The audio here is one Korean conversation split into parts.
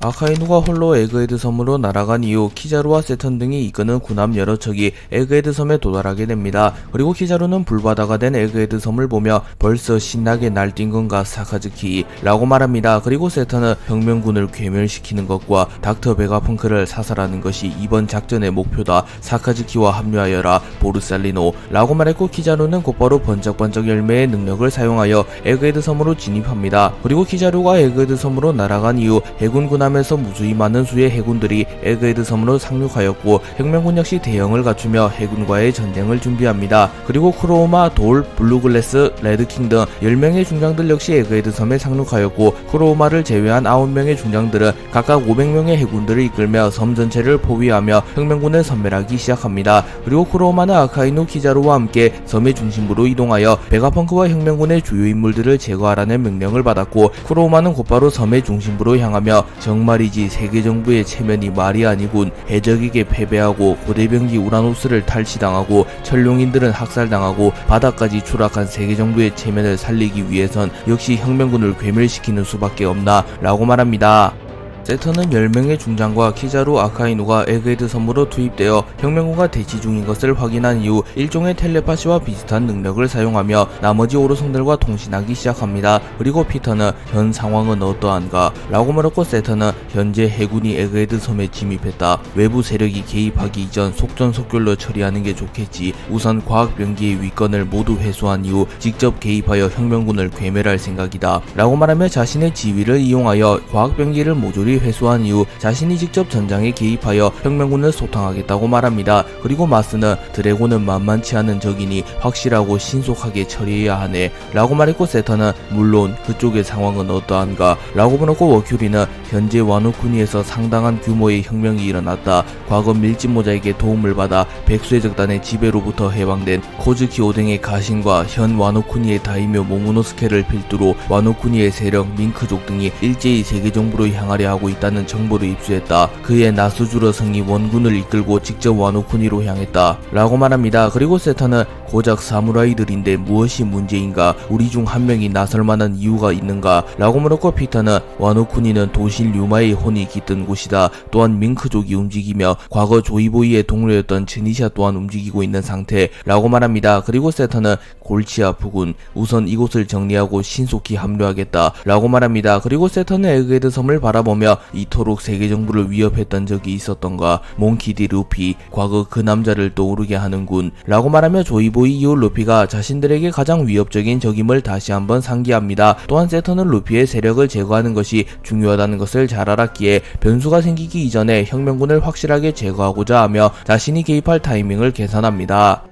아카이누가 홀로 에그헤드 섬으로 날아간 이후 키자루와 세턴 등이 이끄는 군함 여러 척이 에그헤드 섬에 도달하게 됩니다. 그리고 키자루는 불바다가 된 에그헤드 섬을 보며 벌써 신나게 날뛴 건가 사카즈키 라고 말합니다. 그리고 세턴은 혁명군을 괴멸시키는 것과 닥터 베가펑크를 사살하는 것이 이번 작전의 목표다. 사카즈키와 합류하여라 보르살리노 라고 말했고, 키자루는 곧바로 번쩍번쩍 열매의 능력을 사용하여 에그헤드 섬으로 진입합니다. 그리고 키자루가 에그헤드 섬으로 날아간 이후 해군 군함에서 무수히 많은 수의 해군들이 에그헤드 섬으로 상륙하였고, 혁명군 역시 대형을 갖추며 해군과의 전쟁을 준비합니다. 그리고 크로우마, 돌, 블루글래스, 레드킹 등 10명의 중장들 역시 에그헤드 섬에 상륙하였고, 크로우마를 제외한 9명의 중장들은 각각 500명의 해군들을 이끌며 섬 전체를 포위하며 혁명군을 섬멸하기 시작합니다. 그리고 크로우마는 아카이누, 키자루와 함께 섬의 중심부로 이동하여 베가펑크와 혁명군의 주요 인물들을 제거하라는 명령을 받았고, 크로우마는 곧바로 섬의 중심부로 향하며 정말이지 세계정부의 체면이 말이 아니군. 해적에게 패배하고 고대병기 우라노스를 탈취당하고 천룡인들은 학살당하고 바다까지 추락한 세계정부의 체면을 살리기 위해선 역시 혁명군을 괴멸시키는 수밖에 없나 라고 말합니다. 세턴은 10명의 중장과 키자루, 아카이누가 에그헤드 섬으로 투입되어 혁명군과 대치 중인 것을 확인한 이후 일종의 텔레파시와 비슷한 능력을 사용하며 나머지 오로성들과 통신하기 시작합니다. 그리고 피터는 현 상황은 어떠한가? 라고 물었고, 세턴은 현재 해군이 에그헤드 섬에 진입했다. 외부 세력이 개입하기 이전 속전속결로 처리하는 게 좋겠지. 우선 과학병기의 위권을 모두 회수한 이후 직접 개입하여 혁명군을 괴멸할 생각이다. 라고 말하며 자신의 지위를 이용하여 과학병기를 모조리 회수한 이후 자신이 직접 전장에 개입하여 혁명군을 소탕하겠다고 말합니다. 그리고 마스는 드래곤은 만만치 않은 적이니 확실하고 신속하게 처리해야 하네 라고 말했고, 세턴은 물론 그쪽의 상황은 어떠한가 라고 물었고, 워큐리는 현재 와노쿠니에서 상당한 규모의 혁명이 일어났다. 과거 밀짚모자에게 도움을 받아 백수해적단의 지배로부터 해방된 코즈키 오뎅의 가신과 현 와노쿠니의 다이묘 모모노스케를 필두로 와노쿠니의 세력 밍크족 등이 일제히 세계정부로 향하려 하고 있다는 정보를 입수했다. 그의 나수주러 성이 원군을 이끌고 직접 와노쿠니로 향했다 라고 말합니다. 그리고 세턴은 고작 사무라이들인데 무엇이 문제인가? 우리 중 한 명이 나설 만한 이유가 있는가? 라고 물었고, 피터는 와노쿠니는 도신 류마의 혼이 깃든 곳이다. 또한 밍크족이 움직이며 과거 조이보이의 동료였던 즈니샤 또한 움직이고 있는 상태 라고 말합니다. 그리고 세턴은 골치 아프군. 우선 이곳을 정리하고 신속히 합류하겠다 라고 말합니다. 그리고 세턴은 에그헤드 섬을 바라보며 이토록 세계정부를 위협했던 적이 있었던가? 몽키디 루피, 과거 그 남자를 떠오르게 하는군 라고 말하며 조이보이 이후 루피가 자신들에게 가장 위협적인 적임을 다시 한번 상기합니다. 또한 세턴은 루피의 세력을 제거하는 것이 중요하다는 것을 잘 알았기에 변수가 생기기 이전에 혁명군을 확실하게 제거하고자 하며 자신이 개입할 타이밍을 계산합니다.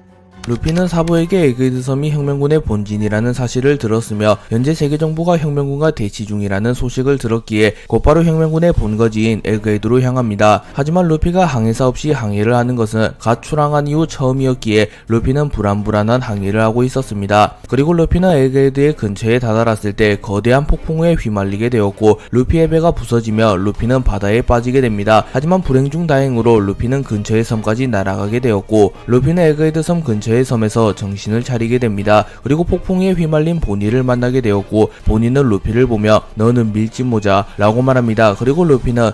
루피는 사부에게 에그헤드 섬이 혁명군의 본진이라는 사실을 들었으며 현재 세계정부가 혁명군과 대치 중이라는 소식을 들었기에 곧바로 혁명군의 본거지인 에그헤드로 향합니다. 하지만 루피가 항해사 없이 항해를 하는 것은 갓 출항한 이후 처음이었기에 루피는 불안불안한 항해를 하고 있었습니다. 그리고 루피는 에그헤드의 근처에 다다랐을 때 거대한 폭풍우에 휘말리게 되었고, 루피의 배가 부서지며 루피는 바다에 빠지게 됩니다. 하지만 불행 중 다행으로 루피는 근처의 섬까지 날아가게 되었고, 루피는 에그헤드 섬 근처의 섬에서 정신을 차리게 됩니다. 그리고 폭풍에 휘말린 보니를 만나게 되었고, 보니는 루피를 보며 너는 밀짚모자 라고 말합니다. 그리고 루피는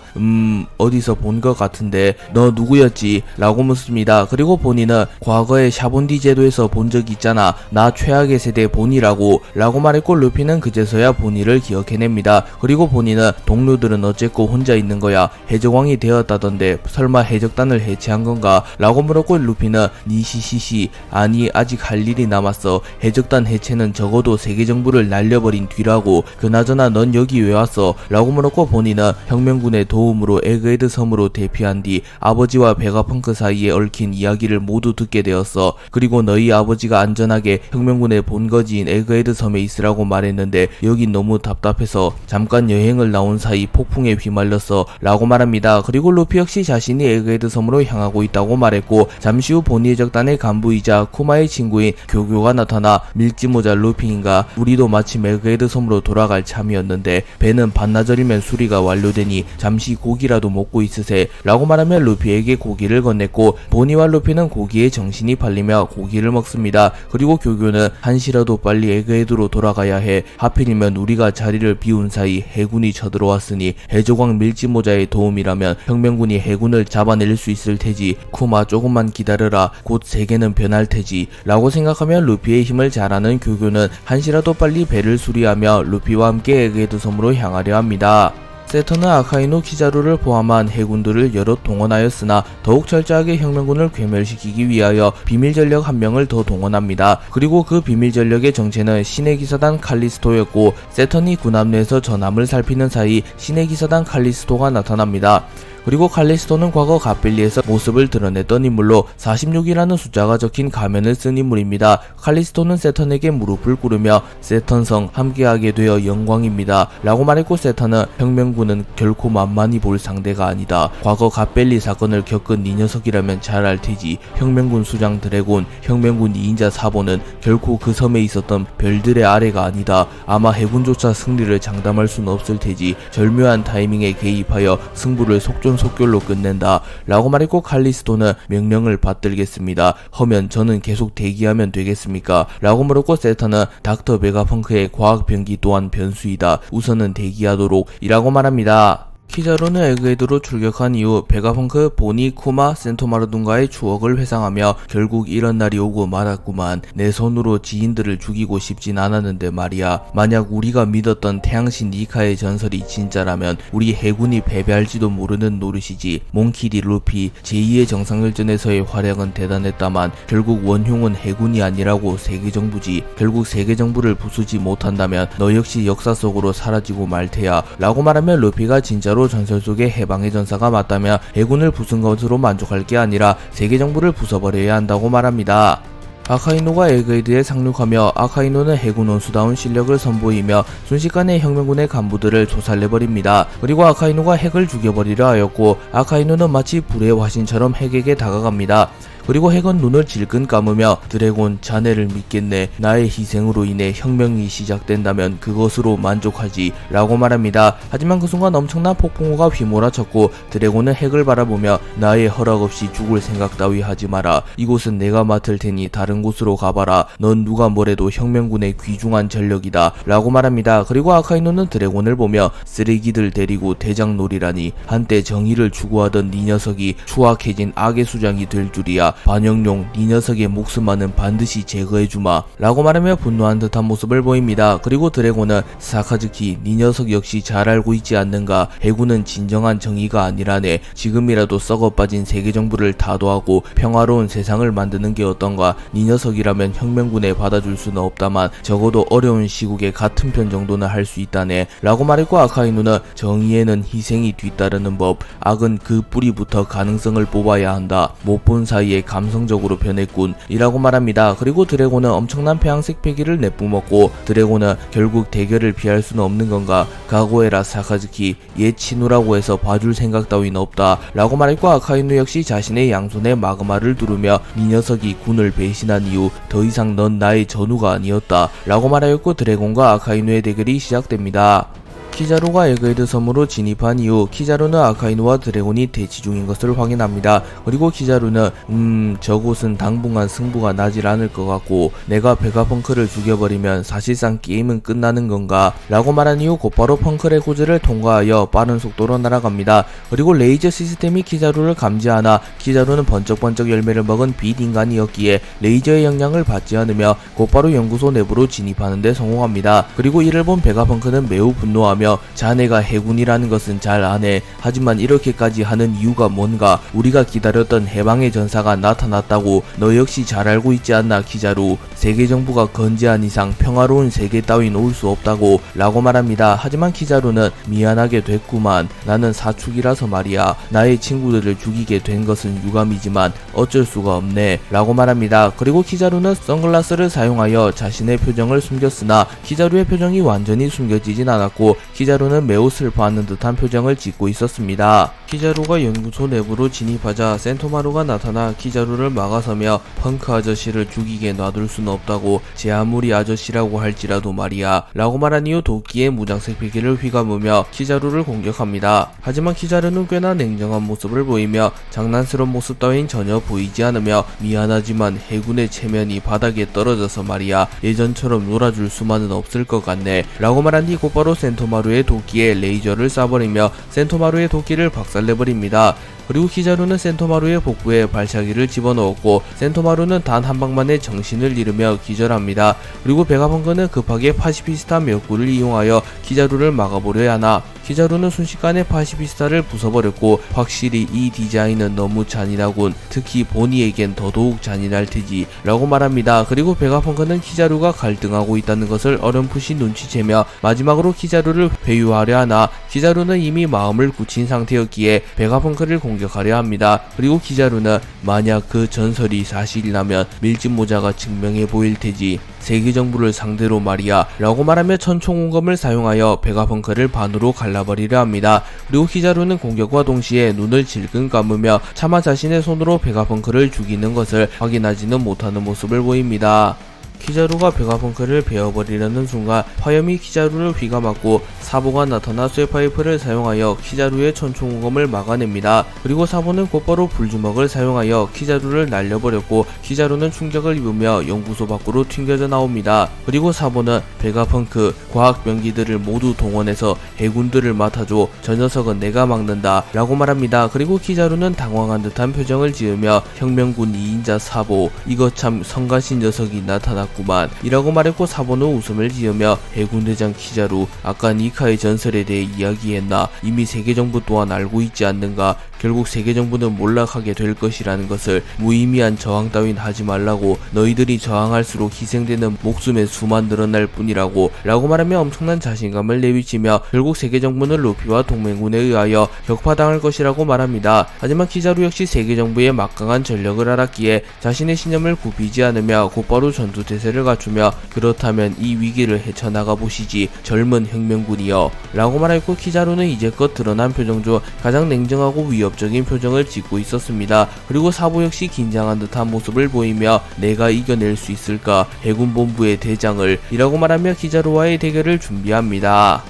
어디서 본 것 같은데 너 누구였지? 라고 묻습니다. 그리고 보니는 과거에 샤본디 제도에서 본 적 있잖아. 나 최악의 세대 보니라고 라고 말했고, 루피는 그제서야 보니를 기억해냅니다. 그리고 보니는 동료들은 어쨌고 혼자 있는 거야. 해적왕이 되었다던데 설마 해적단을 해체한 건가? 라고 물었고, 루피는 니시시시 아니 아직 할 일이 남았어. 해적단 해체는 적어도 세계정부를 날려버린 뒤라고. 그나저나 넌 여기 왜 왔어? 라고 물었고, 보니는 혁명군의 도움으로 에그헤드 섬으로 대피한 뒤 아버지와 베가펑크 사이에 얽힌 이야기를 모두 듣게 되었어. 그리고 너희 아버지가 안전하게 혁명군의 본거지인 에그헤드 섬에 있으라고 말했는데 여긴 너무 답답해서 잠깐 여행을 나온 사이 폭풍에 휘말렸어 라고 말합니다. 그리고 루피 역시 자신이 에그헤드 섬으로 향하고 있다고 말했고, 잠시 후 보니 해적단의 간부이자 아니라 쿠마의 친구인 교교가 나타나 밀짚모자 루피인가 우리도 마침 에그헤드 섬으로 돌아갈 참이었는데 배는 반나절이면 수리가 완료되니 잠시 고기라도 먹고 있으세 라고 말하며 루피에게 고기를 건넸고 보니와 루피는 고기에 정신이 팔리며 고기를 먹습니다. 그리고 교교는 한시라도 빨리 에그헤드로 돌아가야 해. 하필이면 우리가 자리를 비운 사이 해군이 쳐들어왔으니 해조광 밀짚모자의 도움이라면 혁명군이 해군을 잡아낼 수 있을 테지. 쿠마 조금만 기다려라. 곧 세계는 변할 테지 라고 생각하며 루피의 힘을 잘 아는 교교는 한시라도 빨리 배를 수리하며 루피와 함께 에그헤드 섬으로 향하려 합니다. 세턴은 아카이누 키자루를 포함한 해군들을 여럿 동원하였으나 더욱 철저하게 혁명군을 괴멸시키기 위하여 비밀전력 한 명을 더 동원합니다. 그리고 그 비밀전력의 정체는 신의 기사단 칼리스토였고 세턴이 군함 내에서 전함을 살피는 사이 신의 기사단 칼리스토가 나타납니다. 그리고 칼리스토는 과거 갓벨리에서 모습을 드러냈던 인물로 46이라는 숫자가 적힌 가면을 쓴 인물입니다. 칼리스토는 세턴에게 무릎을 꿇으며 세턴성 함께하게 되어 영광입니다 라고 말했고 세턴은 혁명군은 결코 만만히 볼 상대가 아니다. 과거 갓벨리 사건을 겪은 네 녀석이라면 잘 알테지. 혁명군 수장 드래곤, 혁명군 2인자 사보는 결코 그 섬에 있었던 별들의 아래가 아니다. 아마 해군조차 승리를 장담할 수는 없을 테지. 절묘한 타이밍에 개입하여 승부를 속전속결로 끝낸다 라고 말했고 칼리스토는 명령을 받들겠습니다. 허면 저는 계속 대기하면 되겠습니까? 라고 물었고 세턴은 닥터 베가펑크의 과학 변기 또한 변수이다. 우선은 대기하도록 이라고 말합니다. 키자루는 에그헤드로 출격한 이후 베가펑크, 보니, 쿠마, 센토마르둔과의 추억을 회상하며 결국 이런 날이 오고 말았구만. 내 손으로 지인들을 죽이고 싶진 않았는데 말이야. 만약 우리가 믿었던 태양신 니카의 전설이 진짜라면 우리 해군이 패배할지도 모르는 노릇이지. 몽키디 루피 제2의 정상열전에서의 활약은 대단했다만 결국 원흉은 해군이 아니라고 세계정부지. 결국 세계정부를 부수지 못한다면 너 역시 역사 속으로 사라지고 말 테야 라고 말하며 루피가 진짜로 전설 속의 해방의 전사가 맞다며 해군을 부순 것으로 만족할 게 아니라 세계정부를 부숴버려야 한다고 말합니다. 아카이누가 에그헤드에 상륙하며 아카이누는 해군 원수다운 실력을 선보이며 순식간에 혁명군의 간부들을 조살내버립니다. 그리고 아카이누가 핵을 죽여버리려 하였고 아카이누는 마치 불의 화신처럼 핵에게 다가갑니다. 그리고 핵은 눈을 질끈 감으며 드래곤 자네를 믿겠네. 나의 희생으로 인해 혁명이 시작된다면 그것으로 만족하지 라고 말합니다. 하지만 그 순간 엄청난 폭풍우가 휘몰아쳤고 드래곤은 핵을 바라보며 나의 허락 없이 죽을 생각 따위 하지 마라. 이곳은 내가 맡을 테니 다른 곳으로 가봐라. 넌 누가 뭐래도 혁명군의 귀중한 전력이다 라고 말합니다. 그리고 아카이누는 드래곤을 보며 쓰레기들 데리고 대장놀이라니. 한때 정의를 추구하던 네 녀석이 추악해진 악의 수장이 될 줄이야. 반영용 네 녀석의 목숨만은 반드시 제거해주마 라고 말하며 분노한 듯한 모습을 보입니다. 그리고 드래곤은 사카즈키 네 녀석 역시 잘 알고 있지 않는가. 해군은 진정한 정의가 아니라네. 지금이라도 썩어빠진 세계정부를 타도하고 평화로운 세상을 만드는 게 어떤가. 네 녀석이라면 혁명군에 받아줄 수는 없다만 적어도 어려운 시국에 같은 편 정도는 할 수 있다네 라고 말했고 아카이누는 정의에는 희생이 뒤따르는 법. 악은 그 뿌리부터 가능성을 뽑아야 한다. 못 본 사이에 감성적으로 변했군 이라고 말합니다. 그리고 드래곤은 엄청난 폐양색 패기를 내뿜었고 드래곤은 결국 대결을 피할 수는 없는 건가. 각오해라 사카즈키. 얘 친우라고 해서 봐줄 생각 따윈 없다 라고 말했고 아카이누 역시 자신의 양손에 마그마를 두르며 이 녀석이 군을 배신한 이후 더 이상 넌 나의 전우가 아니었다 라고 말하였고 드래곤과 아카이누의 대결이 시작됩니다. 키자루가 에그헤드 섬으로 진입한 이후 키자루는 아카이누와 드래곤이 대치 중인 것을 확인합니다. 그리고 키자루는 저곳은 당분간 승부가 나질 않을 것 같고 내가 베가펑크를 죽여버리면 사실상 게임은 끝나는 건가 라고 말한 이후 곧바로 펑크의 고지를 통과하여 빠른 속도로 날아갑니다. 그리고 레이저 시스템이 키자루를 감지하나 키자루는 번쩍번쩍 열매를 먹은 빛인간이었기에 레이저의 영향을 받지 않으며 곧바로 연구소 내부로 진입하는 데 성공합니다. 그리고 이를 본 베가펑크는 매우 분노하며 자네가 해군이라는 것은 잘 아네. 하지만 이렇게까지 하는 이유가 뭔가. 우리가 기다렸던 해방의 전사가 나타났다고 너 역시 잘 알고 있지 않나 키자루. 세계정부가 건재한 이상 평화로운 세계 따윈 올 수 없다고 라고 말합니다. 하지만 키자루는 미안하게 됐구만. 나는 사축이라서 말이야. 나의 친구들을 죽이게 된 것은 유감이지만 어쩔 수가 없네 라고 말합니다. 그리고 키자루는 선글라스를 사용하여 자신의 표정을 숨겼으나 키자루의 표정이 완전히 숨겨지진 않았고 키자루는 매우 슬퍼하는 듯한 표정을 짓고 있었습니다. 키자루가 연구소 내부로 진입하자 센토마루가 나타나 키자루를 막아서며 펑크 아저씨를 죽이게 놔둘 수는 없다고 제 아무리 아저씨라고 할지라도 말이야 라고 말한 이후 도끼의 무장색 베개를 휘감으며 키자루를 공격합니다. 하지만 키자루는 꽤나 냉정한 모습을 보이며 장난스러운 모습 따윈 전혀 보이지 않으며 미안하지만 해군의 체면이 바닥에 떨어져서 말이야 예전처럼 놀아줄 수만은 없을 것 같네 라고 말한 뒤 곧바로 센토마루의 도끼에 레이저를 쏴버리며 센토마루의 도끼를 박살내버립니다. 그리고 키자루는 센토마루의 복부에 발차기를 집어넣었고 센토마루는 단 한 방만에 정신을 잃으며 기절합니다. 그리고 베가펑크는 급하게 파시피스타 몇 구를 이용하여 키자루를 막아보려 하나 키자루는 순식간에 파시피스타를 부숴버렸고 확실히 이 디자인은 너무 잔인하군. 특히 보니에겐 더더욱 잔인할 테지 라고 말합니다. 그리고 베가펑크는 키자루가 갈등하고 있다는 것을 어렴풋이 눈치채며 마지막으로 키자루를 회유하려 하나 키자루는 이미 마음을 굳힌 상태였기에 베가펑크를 공격하려 합니다. 그리고 키자루는 만약 그 전설이 사실이라면 밀짚모자가 증명해 보일 테지. 세계 정부를 상대로 말이야 라고 말하며 천총온검을 사용하여 베가펑크를 반으로 갈라버리려 합니다. 그리고 키자루는 공격과 동시에 눈을 질끈 감으며 차마 자신의 손으로 베가펑크를 죽이는 것을 확인하지는 못하는 모습을 보입니다. 키자루가 베가펑크를 베어버리려는 순간 화염이 키자루를 휘감았고 사보가 나타나 쇠파이프를 사용하여 키자루의 천총온검을 막아냅니다. 그리고 사보는 곧바로 불주먹을 사용하여 키자루를 날려버렸고 키자루는 충격을 입으며 연구소 밖으로 튕겨져 나옵니다. 그리고 사보는 베가펑크 과학병기들을 모두 동원해서 해군들을 맡아줘. 저 녀석은 내가 막는다 라고 말합니다. 그리고 키자루는 당황한 듯한 표정을 지으며 혁명군 2인자 사보 이거 참 성가신 녀석이 나타났구만 이라고 말했고 사보는 웃음을 지으며 해군대장 키자루 아까 니카의 전설에 대해 이야기했나. 이미 세계정부 또한 알고 있지 않는가. 결국 세계정부는 몰락하게 될 것이라는 것을. 무의미한 저항 따윈 하지 말라고. 너희들이 저항할수록 희생되는 목숨의 수만 늘어날 뿐이라고 라고 말하며 엄청난 자신감을 내비치며 결국 세계정부는 루피와 동맹군에 의하여 격파당할 것이라고 말합니다. 하지만 키자루 역시 세계정부의 막강한 전력을 알았기에 자신의 신념을 굽히지 않으며 곧바로 전투태세를 갖추며 그렇다면 이 위기를 헤쳐나가 보시지 젊은 혁명군이여 라고 말했고 키자루는 이제껏 드러난 표정 중 가장 냉정하고 위협적인 표정을 짓고 있었습니다. 그리고 사보 역시 긴장한 듯한 모습을 보이며 내가 이겨낼 수 있을까 해군본부의 대장을 이라고 말하며 키자루와의 대결을 준비합니다.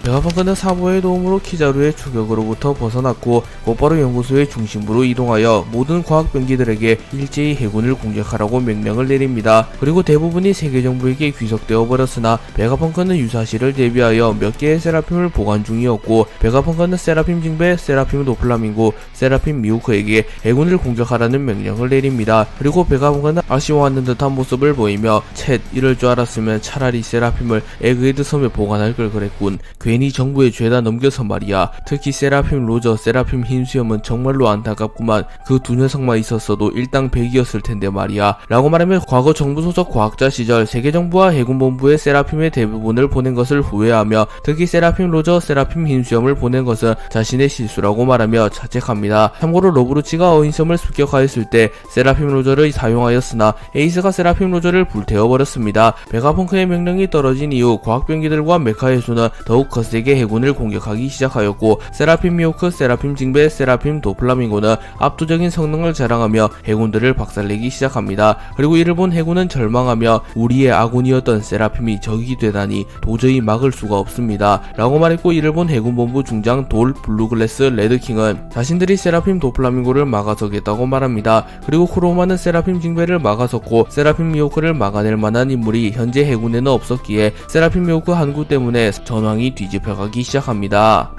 베가펑크는 사보의 도움으로 키자루의 추격으로부터 벗어났고 곧바로 연구소의 중심부로 이동하여 모든 과학병기들에게 일제히 해군을 공격하라고 명령을 내립니다. 그리고 대부분이 세계정부에게 귀속되어 버렸으나 베가펑크는 유사시를 대비하여 몇 개의 세라핌을 보관 중이었고 베가펑크는 세라핌 징베, 세라핌 도플라밍고, 세라핌 미호크에게 해군을 공격하라는 명령을 내립니다. 그리고 베가펑크는 아쉬워하는 듯한 모습을 보이며 쳇 이럴 줄 알았으면 차라리 세라핌을 에그헤드 섬에 보관할 걸 그랬군. 괜히 정부의 죄다 넘겨서 말이야. 특히 세라핌 로저, 세라핌 흰수염은 정말로 안타깝구만. 그 두 녀석만 있었어도 일당백이었을 텐데 말이야 라고 말하며 과거 정부 소속 과학자 시절 세계정부와 해군본부에 세라핌의 대부분을 보낸 것을 후회하며 특히 세라핌 로저, 세라핌 흰수염을 보낸 것은 자신의 실수라고 말하며 자책합니다. 참고로 로브루치가 어인섬을 습격하였을 때 세라핌 로저를 사용하였으나 에이스가 세라핌 로저를 불태워버렸습니다. 베가펑크의 명령이 떨어진 이후 과학병기들과 메카해수는 더욱 거세게 해군을 공격하기 시작하였고 세라핌 미호크, 세라핌 징베, 세라핌 도플라밍고는 압도적인 성능을 자랑하며 해군들을 박살내기 시작합니다. 그리고 이를 본 해군은 절망하며 우리의 아군이었던 세라핌이 적이 되다니 도저히 막을 수가 없습니다 라고 말했고 이를 본 해군본부 중장 돌 블루글래스 레드킹은 자신들이 세라핌 도플라밍고를 막아서겠다고 말합니다. 그리고 크로마는 세라핌 징베를 막아섰고 세라핌 미호크를 막아낼 만한 인물이 현재 해군에는 없었기에 세라핌 미호크 한구 때문에 전황이 뒤집혀가기 시작합니다.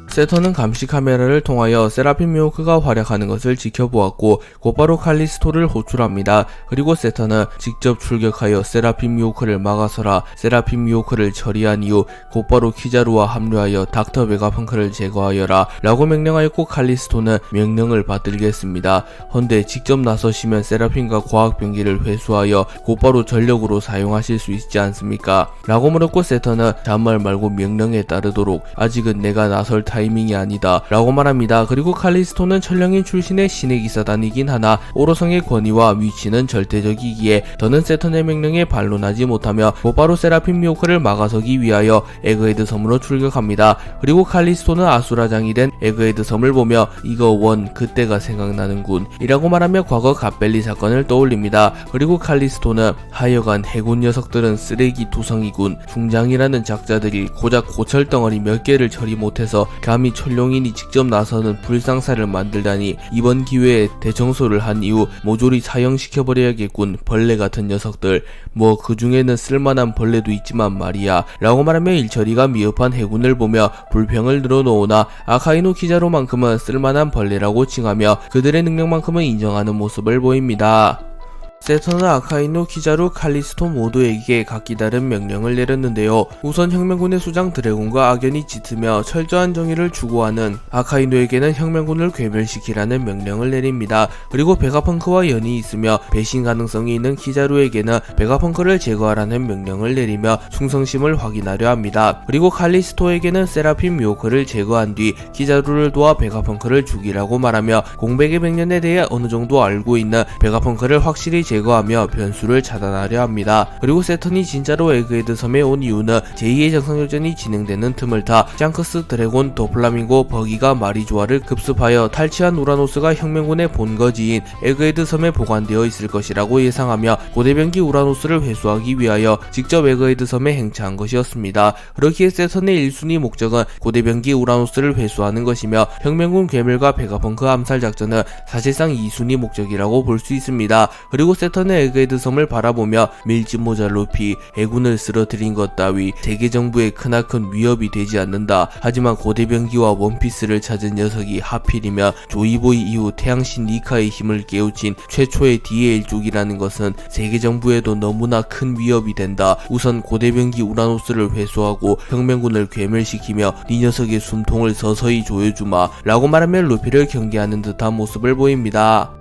세터는 감시 카메라를 통하여 세라핌 미호크가 활약하는 것을 지켜보았고 곧바로 칼리스토를 호출합니다. 그리고 세터는 직접 출격하여 세라핌 미호크를 막아서라. 세라핌 미호크를 처리한 이후 곧바로 키자루와 합류하여 닥터 베가펑크를 제거하여라 라고 명령하였고 칼리스토는 명령을 받들겠습니다. 헌데 직접 나서시면 세라핌과 과학병기를 회수하여 곧바로 전력으로 사용하실 수 있지 않습니까? 라고 물었고 세터는 잔말 말고 명령에 따르도록. 아직은 내가 나설 타이밍이 아니다 라고 말합니다. 그리고 칼리스토는 천령인 출신의 신의 기사단이긴 하나 오로성의 권위와 위치는 절대적이기에 더는 세턴의 명령에 반론하지 못하며 곧바로 세라핌 미호크를 막아서기 위하여 에그헤드 섬으로 출격합니다. 그리고 칼리스토는 아수라장이 된 에그헤드 섬을 보며 이거 원 그때가 생각나는군 이라고 말하며 과거 갓벨리 사건을 떠올립니다. 그리고 칼리스토는 하여간 해군 녀석들은 쓰레기 투성이군. 중장이라는 작자들이 고작 고철덩어리 몇 개를 처리 못해서 감히 천룡인이 직접 나서는 불상사를 만들다니 이번 기회에 대청소를 한 이후 모조리 사형시켜버려야겠군. 벌레 같은 녀석들. 뭐 그 중에는 쓸만한 벌레도 있지만 말이야 라고 말하며 일처리가 미흡한 해군을 보며 불평을 늘어놓으나 아카이노 키자로만큼은 쓸만한 벌레라고 칭하며 그들의 능력만큼은 인정하는 모습을 보입니다. 세턴은 아카이노, 키자루, 칼리스토 모두에게 각기 다른 명령을 내렸는데요. 우선 혁명군의 수장 드래곤과 악연이 짙으며 철저한 정의를 추구하는 아카이노에게는 혁명군을 괴멸시키라는 명령을 내립니다. 그리고 베가펑크와 연이 있으며 배신 가능성이 있는 키자루에게는 베가펑크를 제거하라는 명령을 내리며 충성심을 확인하려 합니다. 그리고 칼리스토에게는 세라핌 미호크를 제거한 뒤 키자루를 도와 베가펑크를 죽이라고 말하며 공백의 백년에 대해 어느 정도 알고 있는 베가펑크를 확실히 제거하며 변수를 차단하려 합니다. 그리고 세턴이 진짜로 에그헤드 섬에 온 이유는 제2의 정상교전이 진행되는 틈을 타 짱크스, 드래곤, 도플라밍고, 버기가 마리조아를 급습하여 탈취한 우라노스가 혁명군의 본거지인 에그헤드 섬에 보관되어 있을 것이라고 예상하며 고대병기 우라노스를 회수하기 위하여 직접 에그헤드 섬에 행차한 것이었습니다. 그렇기에 세턴의 1순위 목적은 고대병기 우라노스를 회수하는 것이며 혁명군 괴멸과 베가펑크 암살 작전은 사실상 2순위 목적이라고 볼 수 있습니다. 그리고 세턴의 에그헤드 섬을 바라보며 밀짚모자 루피, 해군을 쓰러뜨린 것 따위 세계 정부에 크나큰 위협이 되지 않는다. 하지만 고대병기와 원피스를 찾은 녀석이 하필이면 조이보이 이후 태양신 니카의 힘을 깨우친 최초의 DA1족이라는 것은 세계 정부에도 너무나 큰 위협이 된다. 우선 고대병기 우라노스를 회수하고 혁명군을 괴멸시키며 네 녀석의 숨통을 서서히 조여주마 라고 말하며 루피를 경계하는 듯한 모습을 보입니다.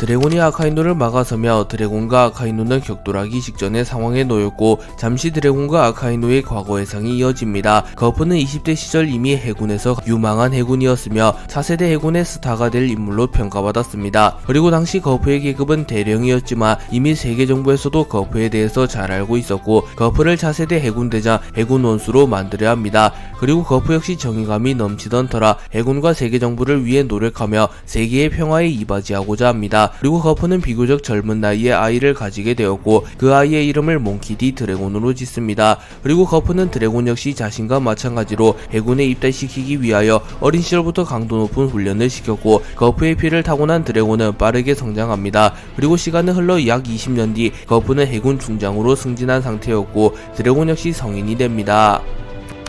드래곤이 아카이노를 막아서며 드래곤과 아카이노는 격돌하기 직전의 상황에 놓였고 잠시 드래곤과 아카이노의 과거 회상이 이어집니다. 거프는 20대 시절 이미 해군에서 유망한 해군이었으며 차세대 해군의 스타가 될 인물로 평가받았습니다. 그리고 당시 거프의 계급은 대령이었지만 이미 세계 정부에서도 거프에 대해서 잘 알고 있었고 거프를 차세대 해군대장 해군 원수로 만들어야 합니다. 그리고 거프 역시 정의감이 넘치던 터라 해군과 세계 정부를 위해 노력하며 세계의 평화에 이바지하고자 합니다. 그리고 거프는 비교적 젊은 나이에 아이를 가지게 되었고 그 아이의 이름을 몽키 D 드래곤으로 짓습니다. 그리고 거프는 드래곤 역시 자신과 마찬가지로 해군에 입대시키기 위하여 어린 시절부터 강도 높은 훈련을 시켰고 거프의 피를 타고난 드래곤은 빠르게 성장합니다. 그리고 시간은 흘러 약 20년 뒤 거프는 해군 중장으로 승진한 상태였고 드래곤 역시 성인이 됩니다.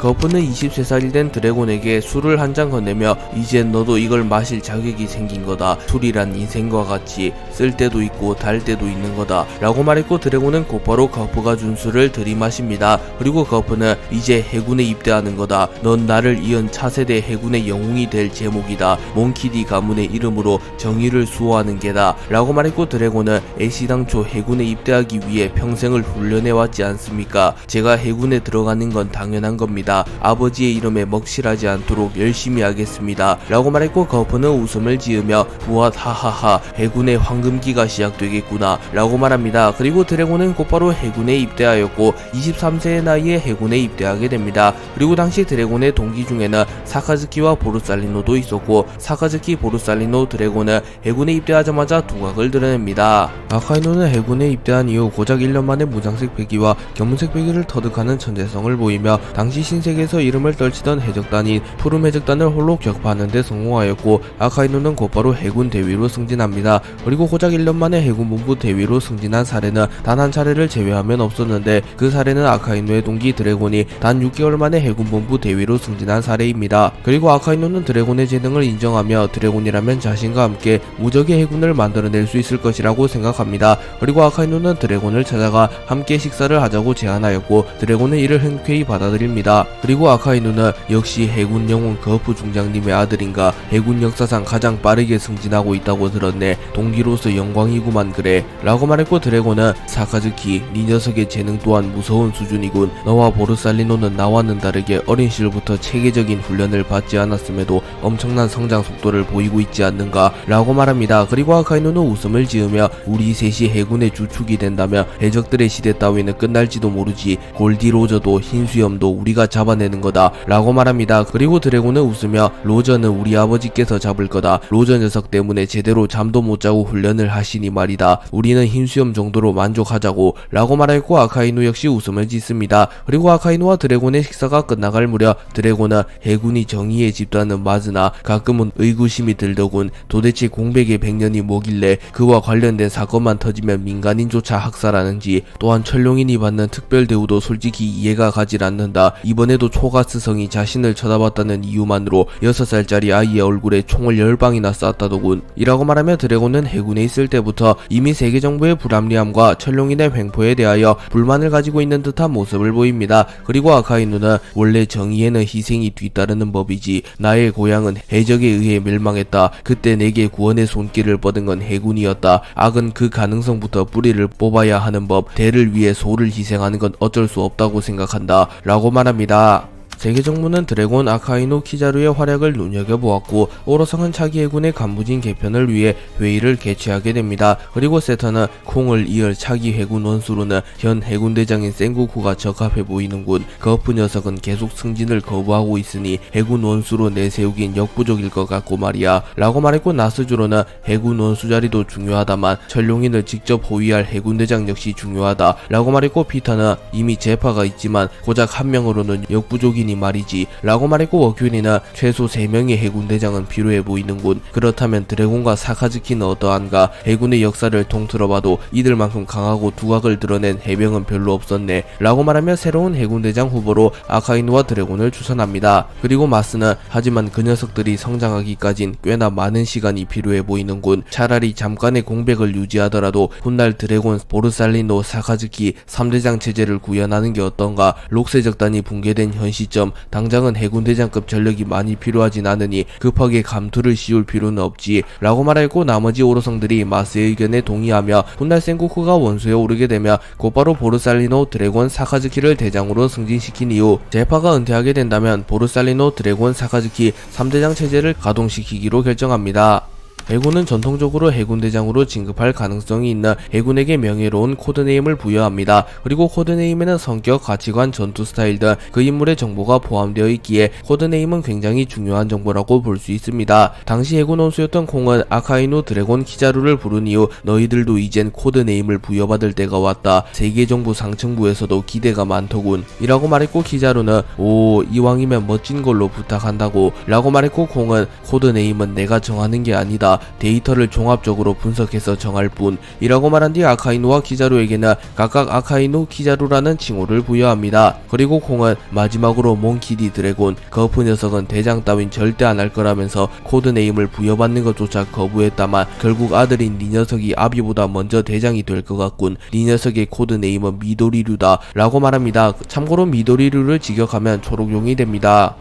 거프는 23살이 된 드래곤에게 술을 한 잔 건네며 이젠 너도 이걸 마실 자격이 생긴 거다. 술이란 인생과 같이 쓸 때도 있고 달 때도 있는 거다 라고 말했고 드래곤은 곧바로 거프가 준 술을 들이마십니다. 그리고 거프는 이제 해군에 입대하는 거다. 넌 나를 이은 차세대 해군의 영웅이 될 제목이다. 몽키디 가문의 이름으로 정의를 수호하는 게다 라고 말했고 드래곤은 애시당초 해군에 입대하기 위해 평생을 훈련해왔지 않습니까? 제가 해군에 들어가는 건 당연한 겁니다. 아버지의 이름에 먹칠하지 않도록 열심히 하겠습니다 라고 말했고 거프는 웃음을 지으며 무엇 하하하 해군의 황금기가 시작되겠구나 라고 말합니다. 그리고 드래곤은 곧바로 해군에 입대하였고 23세의 나이에 해군에 입대하게 됩니다. 그리고 당시 드래곤의 동기 중에는 사카즈키와 보르살리노도 있었고 사카즈키, 보르살리노, 드래곤은 해군에 입대하자마자 두각을 드러냅니다. 아카이노는 해군에 입대한 이후 고작 1년 만에 무장색 배기와 견문색 배기를 터득하는 천재성을 보이며 당시 신세계에서 이름을 떨치던 해적단인 푸름 해적단을 홀로 격파하는 데 성공하였고 아카이노는 곧바로 해군 대위로 승진합니다. 그리고 고작 1년 만에 해군 본부 대위로 승진한 사례는 단 한 차례를 제외하면 없었는데 그 사례는 아카이노의 동기 드래곤이 단 6개월 만에 해군 본부 대위로 승진한 사례입니다. 그리고 아카이노는 드래곤의 재능을 인정하며 드래곤이라면 자신과 함께 무적의 해군을 만들어낼 수 있을 것이라고 생각합니다. 그리고 아카이노는 드래곤을 찾아가 함께 식사를 하자고 제안하였고 드래곤은 이를 흔쾌히 받아들입니다. 합니다. 그리고 아카이누는 역시 해군 영웅 거프 중장님의 아들인가, 해군 역사상 가장 빠르게 승진하고 있다고 들었네. 동기로서 영광이구만 그래 라고 말했고, 드래곤은 사카즈키 네 녀석의 재능 또한 무서운 수준이군. 너와 보르살리노는 나와는 다르게 어린 시절부터 체계적인 훈련을 받지 않았음에도 엄청난 성장 속도를 보이고 있지 않는가 라고 말합니다. 그리고 아카이누는 웃음을 지으며 우리 셋이 해군의 주축이 된다면 해적들의 시대 따위는 끝날지도 모르지. 골디 로저도 흰수염도 우리가 잡아내는 거다 라고 말합니다. 그리고 드래곤은 웃으며 로저는 우리 아버지께서 잡을 거다. 로저 녀석 때문에 제대로 잠도 못 자고 훈련을 하시니 말이다. 우리는 흰수염 정도로 만족하자고 라고 말했고, 아카이누 역시 웃음을 짓습니다. 그리고 아카이누와 드래곤의 식사가 끝나갈 무렵 드래곤은 해군이 정의의 집단은 맞으나 가끔은 의구심이 들더군. 도대체 공백의 100년이 뭐길래 그와 관련된 사건만 터지면 민간인조차 학살하는지. 또한 천룡인이 받는 특별 대우도 솔직히 이해가 가질 않는다. 이번에도 초가스성이 자신을 쳐다봤다는 이유만으로 6살짜리 아이의 얼굴에 총을 10방이나 쐈다더군. 이라고 말하며 드래곤은 해군에 있을 때부터 이미 세계 정부의 불합리함과 천룡인의 횡포에 대하여 불만을 가지고 있는 듯한 모습을 보입니다. 그리고 아카이누는 원래 정의에는 희생이 뒤따르는 법이지. 나의 고향은 해적에 의해 멸망했다. 그때 내게 구원의 손길을 뻗은 건 해군이었다. 악은 그 가능성부터 뿌리를 뽑아야 하는 법. 대를 위해 소를 희생하는 건 어쩔 수 없다고 생각한다 라고 말합니다. 세계 정부는 드래곤, 아카이누, 키자루의 활약을 눈여겨보았고, 오로성은 차기 해군의 간부진 개편을 위해 회의를 개최하게 됩니다. 그리고 세터는 콩을 이을 차기 해군 원수로는 현 해군대장인 센고쿠가 적합해 보이는군. 거프 녀석은 계속 승진을 거부하고 있으니 해군 원수로 내세우긴 역부족일 것 같고 말이야 라고 말했고, 나스주로는 해군 원수 자리도 중요하다만 천룡인을 직접 호위할 해군대장 역시 중요하다 라고 말했고, 피터는 이미 제파가 있지만 고작 한 명으로는 역부족이니 말이지 라고 말했고, 워큐리는 최소 3명의 해군대장은 필요해 보이는군. 그렇다면 드래곤과 사카즈키는 어떠한가? 해군의 역사를 통틀어봐도 이들만큼 강하고 두각을 드러낸 해병은 별로 없었네 라고 말하며 새로운 해군대장 후보로 아카이누와 드래곤을 추천합니다. 그리고 마스는 하지만 그 녀석들이 성장하기까진 꽤나 많은 시간이 필요해 보이는군. 차라리 잠깐의 공백을 유지하더라도 훗날 드래곤, 보르살리노, 사카즈키 3대장 체제를 구현하는 게 어떤가? 록세적단이 붕괴된 현 시점 당장은 해군대장급 전력이 많이 필요하진 않으니 급하게 감투를 씌울 필요는 없지 라고 말했고, 나머지 오로성들이 마스의 의견에 동의하며 훗날 센고쿠가 원수에 오르게 되며 곧바로 보르살리노, 드래곤, 사카즈키를 대장으로 승진시킨 이후 제파가 은퇴하게 된다면 보르살리노, 드래곤, 사카즈키 3대장 체제를 가동시키기로 결정합니다. 해군은 전통적으로 해군대장으로 진급할 가능성이 있는 해군에게 명예로운 코드네임을 부여합니다. 그리고 코드네임에는 성격, 가치관, 전투 스타일 등 그 인물의 정보가 포함되어 있기에 코드네임은 굉장히 중요한 정보라고 볼 수 있습니다. 당시 해군 원수였던 콩은 아카이누, 드래곤, 키자루를 부른 이후 너희들도 이젠 코드네임을 부여받을 때가 왔다. 세계정부 상층부에서도 기대가 많더군 이라고 말했고, 키자루는 오, 이왕이면 멋진 걸로 부탁한다고 라고 말했고, 콩은 코드네임은 내가 정하는 게 아니다. 데이터를 종합적으로 분석해서 정할 뿐 이라고 말한 뒤 아카이누와 키자루에게는 각각 아카이누, 키자루라는 칭호를 부여합니다. 그리고 콩은 마지막으로 몽키디 드래곤, 거프 녀석은 대장 따윈 절대 안 할 거라면서 코드네임을 부여받는 것조차 거부했다만 결국 아들인 니 녀석이 아비보다 먼저 대장이 될 것 같군. 니 녀석의 코드네임은 미도리류다 라고 말합니다. 참고로 미도리류를 직역하면 초록용이 됩니다.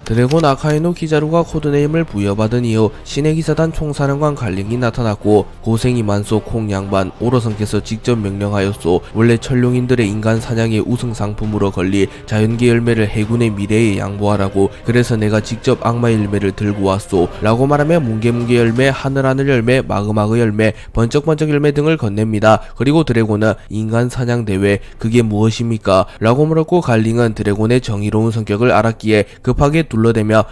드래곤, 아카이누, 키자루가 코드네임을 부여받은 이후 신의 기사단 총사령관 갈링이 나타났고, 고생이 많소 콩 양반, 오로성께서 직접 명령하였소. 원래 천룡인들의 인간 사냥의 우승 상품으로 걸릴 자연계 열매를 해군의 미래에 양보하라고. 그래서 내가 직접 악마 열매를 들고 왔소 라고 말하며 뭉게뭉게 열매, 하늘하늘 열매, 마그마그 열매, 번쩍번쩍 열매 등을 건넵니다. 그리고 드래곤은 인간 사냥 대회, 그게 무엇입니까? 라고 물었고, 갈링은 드래곤의 정의로운 성격을 알았기에 급하게 둘러대며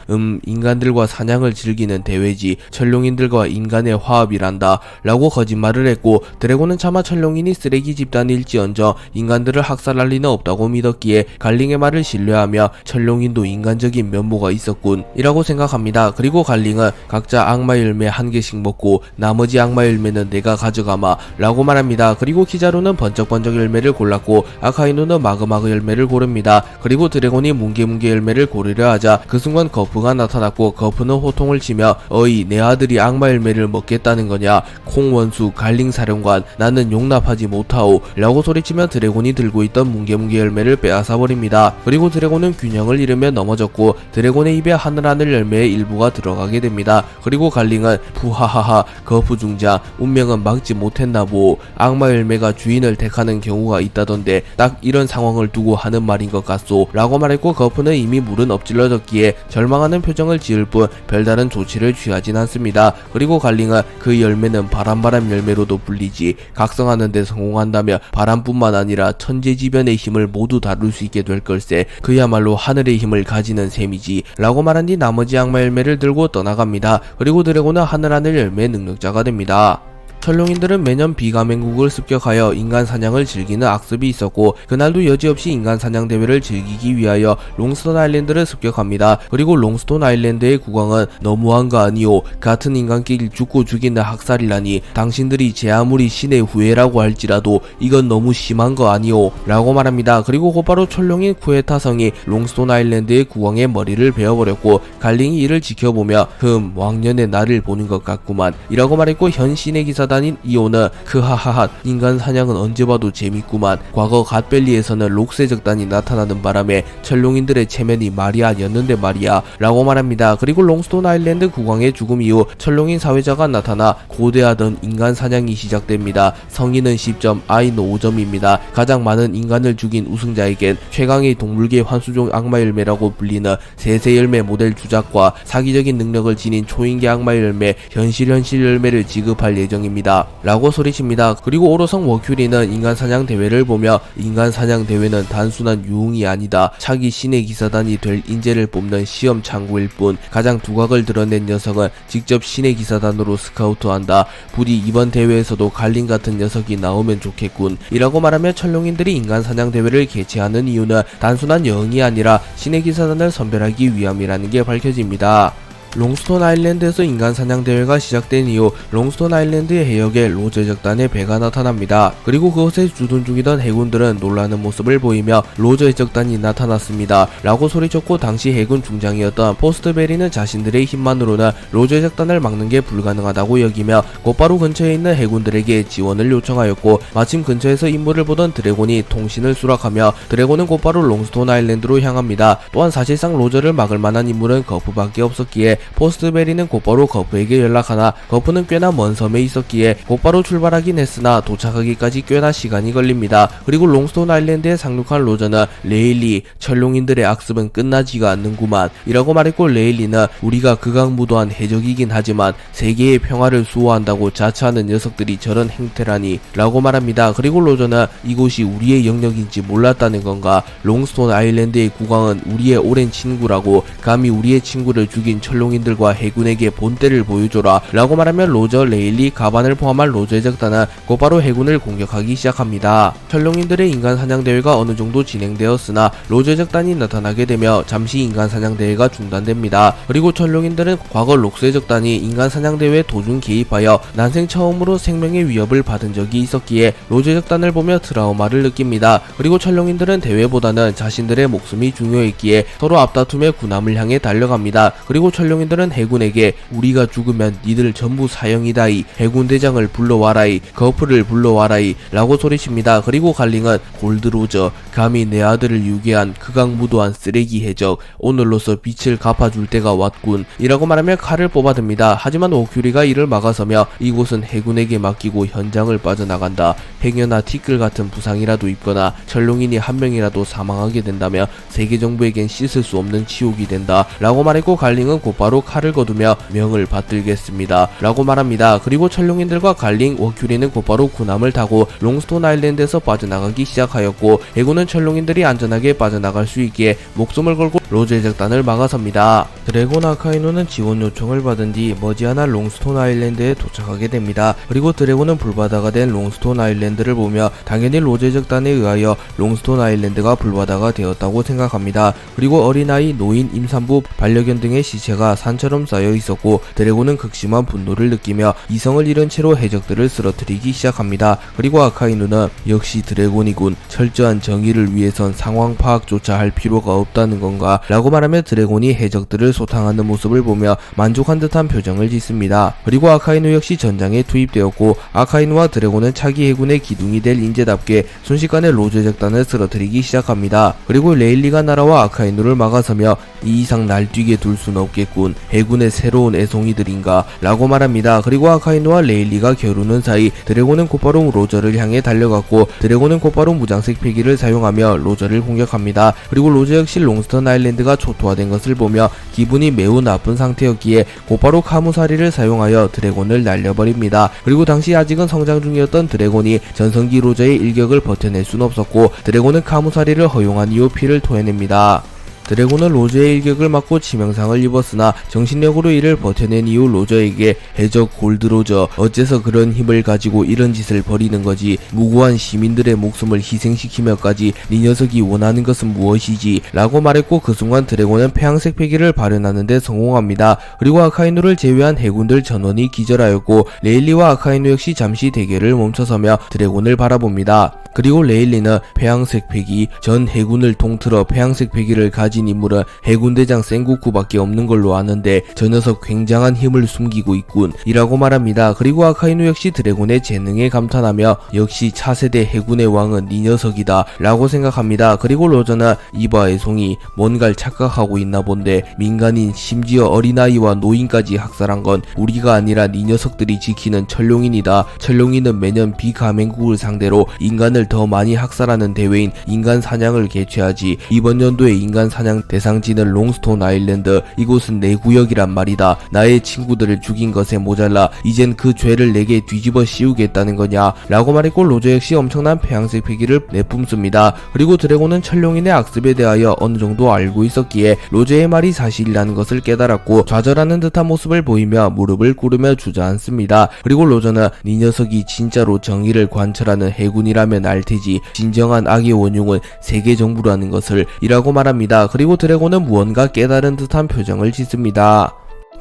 인간들과 사냥을 즐기는 대회지, 천룡인들과 인간의 화합이란다 라고 거짓말을 했고, 드래곤은 차마 천룡인이 쓰레기 집단일지언정 인간들을 학살할 리는 없다고 믿었기에 갈링의 말을 신뢰하며 천룡인도 인간적인 면모가 있었군 이라고 생각합니다. 그리고 갈링은 각자 악마 열매 1개씩 먹고 나머지 악마 열매는 내가 가져가마 라고 말합니다. 그리고 키자루는 번쩍번쩍 열매를 골랐고, 아카이누는 마그마그 열매를 고릅니다. 그리고 드래곤이 뭉게뭉게 열매를 고르려 하자 그 순간 거프가 나타났고 거프는 호통을 치며 어이 내 아들이 악마 열매를 먹겠다는 거냐 콩원수 갈링사령관 나는 용납하지 못하오 라고 소리치며 드래곤이 들고 있던 뭉게뭉게 열매를 빼앗아버립니다. 그리고 드래곤은 균형을 잃으며 넘어졌고 드래곤의 입에 하늘하늘 열매의 일부가 들어가게 됩니다. 그리고 갈링은 푸하하하 거프 중장 운명은 막지 못했나보 악마 열매가 주인을 택하는 경우가 있다던데 딱 이런 상황을 두고 하는 말인 것 같소 라고 말했고 거프는 이미 물은 엎질러졌기에 절망하는 표정을 지을 뿐 별다른 조치를 취하진 않습니다. 그리고 갈링은 그 열매는 바람 열매로도 불리지 각성하는 데 성공한다며 바람뿐만 아니라 천재지변의 힘을 모두 다룰 수 있게 될 걸세 그야말로 하늘의 힘을 가지는 셈이지 라고 말한 뒤 나머지 악마 열매를 들고 떠나갑니다. 그리고 드래곤은 하늘하늘 열매의 능력자가 됩니다. 철룡인들은 매년 비가맹국을 습격하여 인간 사냥을 즐기는 악습이 있었고 그날도 여지없이 인간 사냥 대회를 즐기기 위하여 롱스톤 아일랜드를 습격합니다. 그리고 롱스톤 아일랜드의 국왕은 너무한 거 아니오 같은 인간끼리 죽고 죽이는 학살이라니 당신들이 제 아무리 신의 후예라고 할지라도 이건 너무 심한 거 아니오 라고 말합니다. 그리고 곧바로 철룡인 쿠에타성이 롱스톤 아일랜드의 국왕의 머리를 베어버렸고 갈링이 이를 지켜보며 왕년의 나를 보는 것 같구만 이라고 말했고 현 신의 기사단인 이오는 크하하하 인간 사냥은 언제 봐도 재밌구만 과거 갓벨리에서는 록세 적단이 나타나는 바람에 철룡인들의 체면이 말이 아니었는데 말이야 라고 말합니다. 그리고 롱스톤 아일랜드 국왕의 죽음 이후 철룡인 사회자가 나타나 고대하던 인간 사냥이 시작됩니다. 성인은 10점 아이는 5점입니다. 가장 많은 인간을 죽인 우승자에겐 최강의 동물계 환수종 악마 열매라고 불리는 세세 열매 모델 주작과 사기적인 능력을 지닌 초인계 악마 열매 현실 열매를 지급할 예정입니다 라고 소리칩니다. 그리고 오로성 워큐리는 인간 사냥 대회를 보며 인간 사냥 대회는 단순한 유흥이 아니다. 차기 신의 기사단이 될 인재를 뽑는 시험 창구일 뿐 가장 두각을 드러낸 녀석은 직접 신의 기사단으로 스카우트한다. 부디 이번 대회에서도 갈린 같은 녀석이 나오면 좋겠군 이라고 말하며 철룡인들이 인간 사냥 대회를 개최하는 이유는 단순한 여흥이 아니라 신의 기사단을 선별하기 위함이라는 게 밝혀집니다. 롱스톤 아일랜드에서 인간 사냥 대회가 시작된 이후 롱스톤 아일랜드의 해역에 로제 적단의 배가 나타납니다. 그리고 그것에 주둔 중이던 해군들은 놀라는 모습을 보이며 로제 적단이 나타났습니다 라고 소리쳤고 당시 해군 중장이었던 포스트베리는 자신들의 힘만으로는 로제 적단을 막는 게 불가능하다고 여기며 곧바로 근처에 있는 해군들에게 지원을 요청하였고 마침 근처에서 임무를 보던 드래곤이 통신을 수락하며 드래곤은 곧바로 롱스톤 아일랜드로 향합니다. 또한 사실상 로저를 막을 만한 인물은 거프밖에 없었기에 포스트베리는 곧바로 거프에게 연락하나 거프는 꽤나 먼 섬에 있었기에 곧바로 출발하긴 했으나 도착하기까지 꽤나 시간이 걸립니다. 그리고 롱스톤 아일랜드에 상륙한 로저는 레일리 철룡인들의 악습은 끝나지가 않는구만 이라고 말했고 레일리는 우리가 극악무도한 해적이긴 하지만 세계의 평화를 수호한다고 자처하는 녀석들이 저런 행태라니 라고 말합니다. 그리고 로저는 이곳이 우리의 영역인지 몰랐다는 건가 롱스톤 아일랜드의 국왕은 우리의 오랜 친구라고 감히 우리의 친구를 죽인 철룡 인들과 해군에게 본때를 보여줘라 라고 말하며 로저, 레일리, 가반을 포함한 로저의 적단은 곧바로 해군을 공격하기 시작합니다. 철룡인들의 인간 사냥 대회가 어느 정도 진행되었으나 로저의 적단이 나타나게 되며 잠시 인간 사냥 대회가 중단됩니다. 그리고 철룡인들은 과거 록스의 적단이 인간 사냥 대회에 도중 개입하여 난생 처음으로 생명의 위협을 받은 적이 있었기에 로저의 적단을 보며 트라우마를 느낍니다. 그리고 철룡인들은 대회보다는 자신들의 목숨이 중요했기에 서로 앞다툼의 군함을 향해 달려갑니다. 그리고 철룡인들은 해군에게 우리가 죽으면 니들 전부 사형이다이 해군 대장을 불러와라이 거프를 불러와라이 라고 소리칩니다. 그리고 갈링은 골드로저 감히 내 아들을 유괴한 극악무도한 쓰레기 해적 오늘로서 빛을 갚아줄 때가 왔군 이라고 말하며 칼을 뽑아듭니다. 하지만 오큐리가 이를 막아서며 이곳은 해군에게 맡기고 현장을 빠져나간다. 행여나 티끌 같은 부상이라도 입거나 철룡인이 한 명이라도 사망하게 된다며 세계 정부에겐 씻을 수 없는 치욕이 된다 라고 말했고 갈링은 곧바로 칼을 거두며 명을 받들겠습니다 라고 말합니다. 그리고 철룡인들과 갈링, 워큐리는 곧바로 군함을 타고 롱스톤 아일랜드에서 빠져나가기 시작하였고 해군은 철룡인들이 안전하게 빠져나갈 수 있게 목숨을 걸고 로제의 적단을 막아섭니다. 드래곤 아카이노는 지원 요청을 받은 뒤 머지않아 롱스톤 아일랜드에 도착하게 됩니다. 그리고 드래곤은 불바다가 된 롱스톤 아일랜드를 보며 당연히 로제의 적단에 의하여 롱스톤 아일랜드가 불바다가 되었다고 생각합니다. 그리고 어린아이, 노인, 임산부, 반려견 등의 시체가 산처럼 쌓여 있었고 드래곤은 극심한 분노를 느끼며 이성을 잃은 채로 해적들을 쓰러뜨리기 시작합니다. 그리고 아카이누는 역시 드래곤이군. 철저한 정의를 위해선 상황 파악조차 할 필요가 없다는 건가? 라고 말하며 드래곤이 해적들을 소탕하는 모습을 보며 만족한 듯한 표정을 짓습니다. 그리고 아카이누 역시 전장에 투입되었고 아카이누와 드래곤은 차기 해군의 기둥이 될 인재답게 순식간에 로저 적단을 쓰러뜨리기 시작합니다. 그리고 레일리가 날아와 아카이누를 막아서며 이 이상 날뛰게 둘 순 없겠군. 해군의 새로운 애송이들인가? 라고 말합니다. 그리고 아카이누와 레일리가 겨루는 사이 드래곤은 곧바로 로저를 향해 달려갔고 드래곤은 곧바로 무장색 패기를 사용하며 로저를 공격합니다. 그리고 로저 역시 롱스턴 아일랜드가 초토화된 것을 보며 기분이 매우 나쁜 상태였기에 곧바로 카무사리를 사용하여 드래곤을 날려버립니다. 그리고 당시 아직은 성장 중이었던 드래곤이 전성기 로저의 일격을 버텨낼 순 없었고 드래곤은 카무사리를 허용한 이후 피를 토해냅니다. 드래곤은 로저의 일격을 맞고 치명상을 입었으나 정신력으로 이를 버텨낸 이후 로저에게 해적 골드로저, 어째서 그런 힘을 가지고 이런 짓을 벌이는 거지? 무고한 시민들의 목숨을 희생시키며까지 네 녀석이 원하는 것은 무엇이지? 라고 말했고 그 순간 드래곤은 폐양색 패기를 발현하는데 성공합니다. 그리고 아카이누를 제외한 해군들 전원이 기절하였고 레일리와 아카이누 역시 잠시 대결을 멈춰서며 드래곤을 바라봅니다. 그리고 레일리는 폐양색 패기, 전 해군을 통틀어 폐양색 패기를 가진 인물은 해군대장 센고쿠밖에 없는 걸로 아는데 저 녀석 굉장한 힘을 숨기고 있군 이라고 말합니다. 그리고 아카이누 역시 드래곤의 재능에 감탄하며 역시 차세대 해군의 왕은 네 녀석이다 라고 생각합니다. 그리고 로저는 이봐 애송이, 뭔가를 착각하고 있나 본데 민간인 심지어 어린아이와 노인까지 학살한 건 우리가 아니라 네 녀석들이 지키는 철룡인이다. 철룡인은 매년 비가맹국을 상대로 인간을 더 많이 학살하는 대회인 인간 사냥을 개최하지. 이번 연도의 인간 사냥 대상지는 롱스톤 아일랜드, 이곳은 내 구역이란 말이다. 나의 친구들을 죽인 것에 모자라 이젠 그 죄를 내게 뒤집어 씌우겠다는 거냐 라고 말했고 로저 역시 엄청난 폐양색 패기를 내뿜습니다. 그리고 드래곤은 철룡인의 악습에 대하여 어느 정도 알고 있었기에 로저의 말이 사실이라는 것을 깨달았고 좌절하는 듯한 모습을 보이며 무릎을 꿇으며 주저앉습니다. 그리고 로저는 네 녀석이 진짜로 정의를 관철하는 해군이라면 알테지 진정한 악의 원흉은 세계 정부라는 것을 이라고 말합니다. 그리고 드래곤은 무언가 깨달은 듯한 표정을 짓습니다.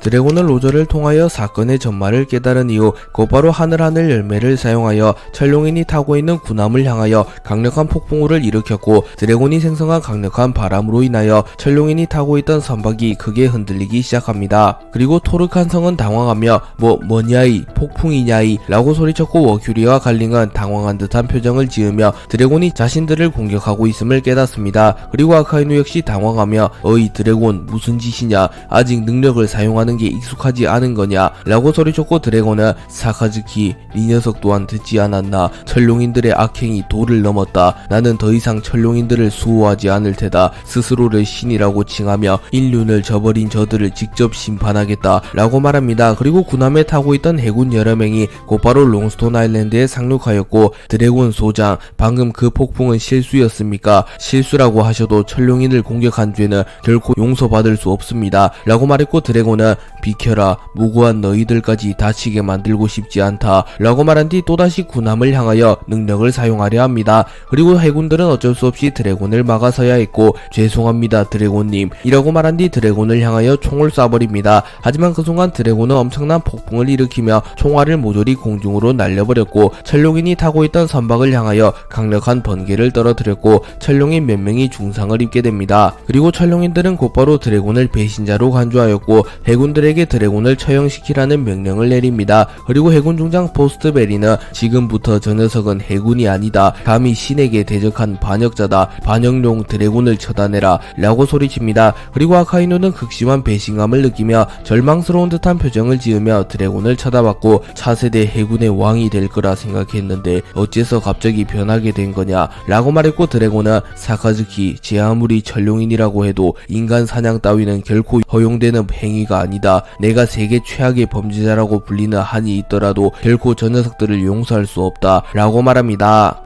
드래곤은 로저를 통하여 사건의 전말을 깨달은 이후 곧바로 하늘하늘 열매를 사용하여 철룡인이 타고 있는 군함을 향하여 강력한 폭풍우를 일으켰고 드래곤이 생성한 강력한 바람으로 인하여 철룡인이 타고 있던 선박이 크게 흔들리기 시작합니다. 그리고 토르칸 성은 당황하며 뭐냐이 폭풍이냐이 라고 소리쳤고 워큐리와 갈링은 당황한 듯한 표정을 지으며 드래곤이 자신들을 공격하고 있음을 깨닫습니다. 그리고 아카이누 역시 당황하며 어이 드래곤 무슨 짓이냐, 아직 능력을 사용하는 게 익숙하지 않은 거냐 라고 소리쳤고 드래곤은 사카즈키 네 녀석 또한 듣지 않았나? 철룡인들의 악행이 도를 넘었다. 나는 더 이상 철룡인들을 수호하지 않을 테다. 스스로를 신이라고 칭하며 인륜을 저버린 저들을 직접 심판하겠다 라고 말합니다. 그리고 군함에 타고 있던 해군 여러 명이 곧바로 롱스톤 아일랜드에 상륙하였고 드래곤 소장, 방금 그 폭풍은 실수였습니까? 실수라고 하셔도 철룡인을 공격한 죄는 결코 용서받을 수 없습니다 라고 말했고 드래곤은 비켜라, 무고한 너희들까지 다치게 만들고 싶지 않다 라고 말한 뒤 또다시 군함을 향하여 능력을 사용하려 합니다. 그리고 해군들은 어쩔 수 없이 드래곤을 막아서야 했고 죄송합니다 드래곤님 이라고 말한 뒤 드래곤을 향하여 총을 쏴버립니다. 하지만 그 순간 드래곤은 엄청난 폭풍을 일으키며 총알을 모조리 공중으로 날려버렸고 철룡인이 타고 있던 선박을 향하여 강력한 번개를 떨어뜨렸고 철룡인 몇 명이 중상을 입게 됩니다. 그리고 철룡인들은 곧바로 드래곤을 배신자로 간주하였고 해군들에게 드래곤을 처형시키라는 명령을 내립니다. 그리고 해군 중장 포스트베리는 지금부터 저 녀석은 해군이 아니다. 감히 신에게 대적한 반역자다. 반역용 드래곤을 처단해라 라고 소리칩니다. 그리고 아카이누는 극심한 배신감을 느끼며 절망스러운 듯한 표정을 지으며 드래곤을 쳐다봤고 차세대 해군의 왕이 될 거라 생각했는데 어째서 갑자기 변하게 된 거냐 라고 말했고 드래곤은 사카즈키, 제 아무리 철룡인이라고 해도 인간 사냥 따위는 결코 허용되는 행위가 아니다. 내가 세계 최악의 범죄자라고 불리는 한이 있더라도 결코 저 녀석들을 용서할 수 없다 라고 말합니다.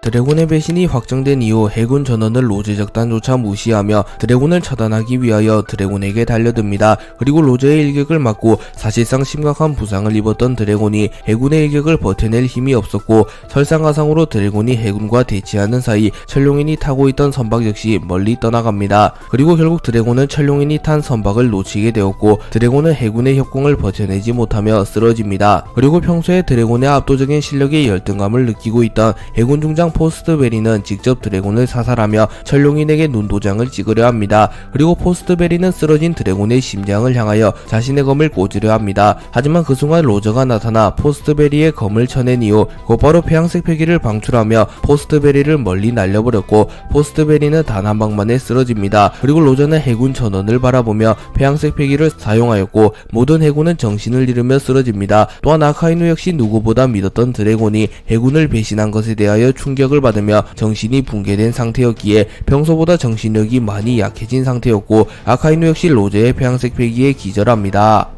드래곤의 배신이 확정된 이후 해군 전원을 로제 적단조차 무시하며 드래곤을 처단하기 위하여 드래곤에게 달려듭니다. 그리고 로제의 일격을 맞고 사실상 심각한 부상을 입었던 드래곤이 해군의 일격을 버텨낼 힘이 없었고 설상가상으로 드래곤이 해군과 대치하는 사이 철룡인이 타고 있던 선박 역시 멀리 떠나갑니다. 그리고 결국 드래곤은 철룡인이 탄 선박을 놓치게 되었고 드래곤은 해군의 협공을 버텨내지 못하며 쓰러집니다. 그리고 평소에 드래곤의 압도적인 실력에 열등감을 느끼고 있던 해군 중장 포스트베리는 직접 드래곤을 사살하며 철룡인에게 눈도장을 찍으려 합니다. 그리고 포스트베리는 쓰러진 드래곤의 심장을 향하여 자신의 검을 꽂으려 합니다. 하지만 그 순간 로저가 나타나 포스트베리의 검을 쳐낸 이후 곧바로 폐양색 패기를 방출하며 포스트베리를 멀리 날려버렸고 포스트베리는 단 한 방만에 쓰러집니다. 그리고 로저는 해군 전원을 바라보며 폐양색 패기를 사용하였고 모든 해군은 정신을 잃으며 쓰러집니다. 또한 아카이누 역시 누구보다 믿었던 드래곤이 해군을 배신한 것에 대하여 충격을 받으며 정신이 붕괴된 상태였기에 평소보다 정신력이 많이 약해진 상태였고 아카이누 역시 로제의 폐양색 패기에 기절합니다.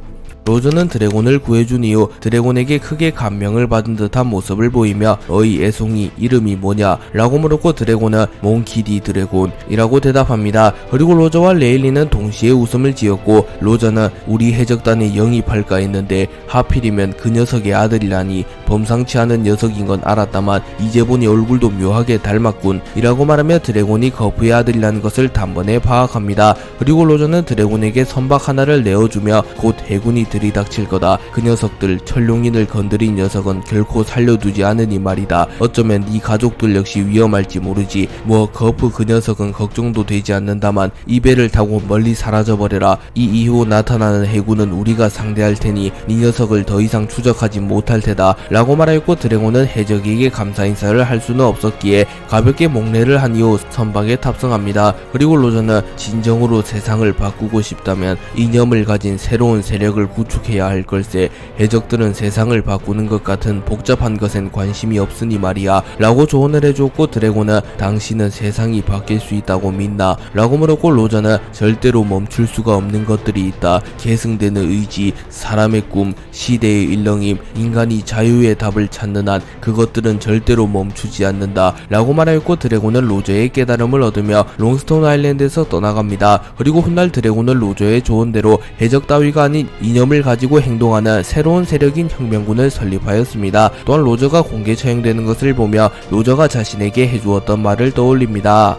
로저는 드래곤을 구해준 이후 드래곤에게 크게 감명을 받은 듯한 모습을 보이며 어이 애송이 이름이 뭐냐 라고 물었고 드래곤은 몽키디 드래곤이라고 대답합니다. 그리고 로저와 레일리는 동시에 웃음을 지었고 로저는 우리 해적단에 영입할까 했는데 하필이면 그 녀석의 아들이라니 범상치 않은 녀석인 건 알았다만 이제 보니 얼굴도 묘하게 닮았군 이라고 말하며 드래곤이 거프의 아들이라는 것을 단번에 파악합니다. 그리고 로저는 드래곤에게 선박 하나를 내어주며 곧 해군이 들이닥칠 거다. 그 녀석들 철룡인을 건드린 녀석은 결코 살려두지 않으니 말이다. 어쩌면 네 가족들 역시 위험할지 모르지. 뭐 거프 그 녀석은 걱정도 되지 않는다만 이 배를 타고 멀리 사라져버려라. 이 이후 나타나는 해군은 우리가 상대할 테니 네 녀석을 더 이상 추적하지 못할 테다 라고 말하였고 드래곤은 해적에게 감사 인사를 할 수는 없었기에 가볍게 목례를 한 이후 선박에 탑승합니다. 그리고 로저는 진정으로 세상을 바꾸고 싶다면 이념을 가진 새로운 세력을 구축해야 할 걸세. 해적들은 세상을 바꾸는 것 같은 복잡한 것엔 관심이 없으니 말이야 라고 조언을 해주었고 드래곤은 당신은 세상이 바뀔 수 있다고 믿나? 라고 물었고 로저는 절대로 멈출 수가 없는 것들이 있다. 계승되는 의지, 사람의 꿈, 시대의 일렁임, 인간이 자유의 답을 찾는 한 그것들은 절대로 멈추지 않는다 라고 말하였고 드래곤은 로저의 깨달음을 얻으며 롱스톤 아일랜드에서 떠나갑니다. 그리고 훗날 드래곤은 로저의 조언대로 해적 따위가 아닌 이념을 가지고 행동하는 새로운 세력인 혁명군을 설립하였습니다. 또한 로저가 공개 처형되는 것을 보며 로저가 자신에게 해주었던 말을 떠올립니다.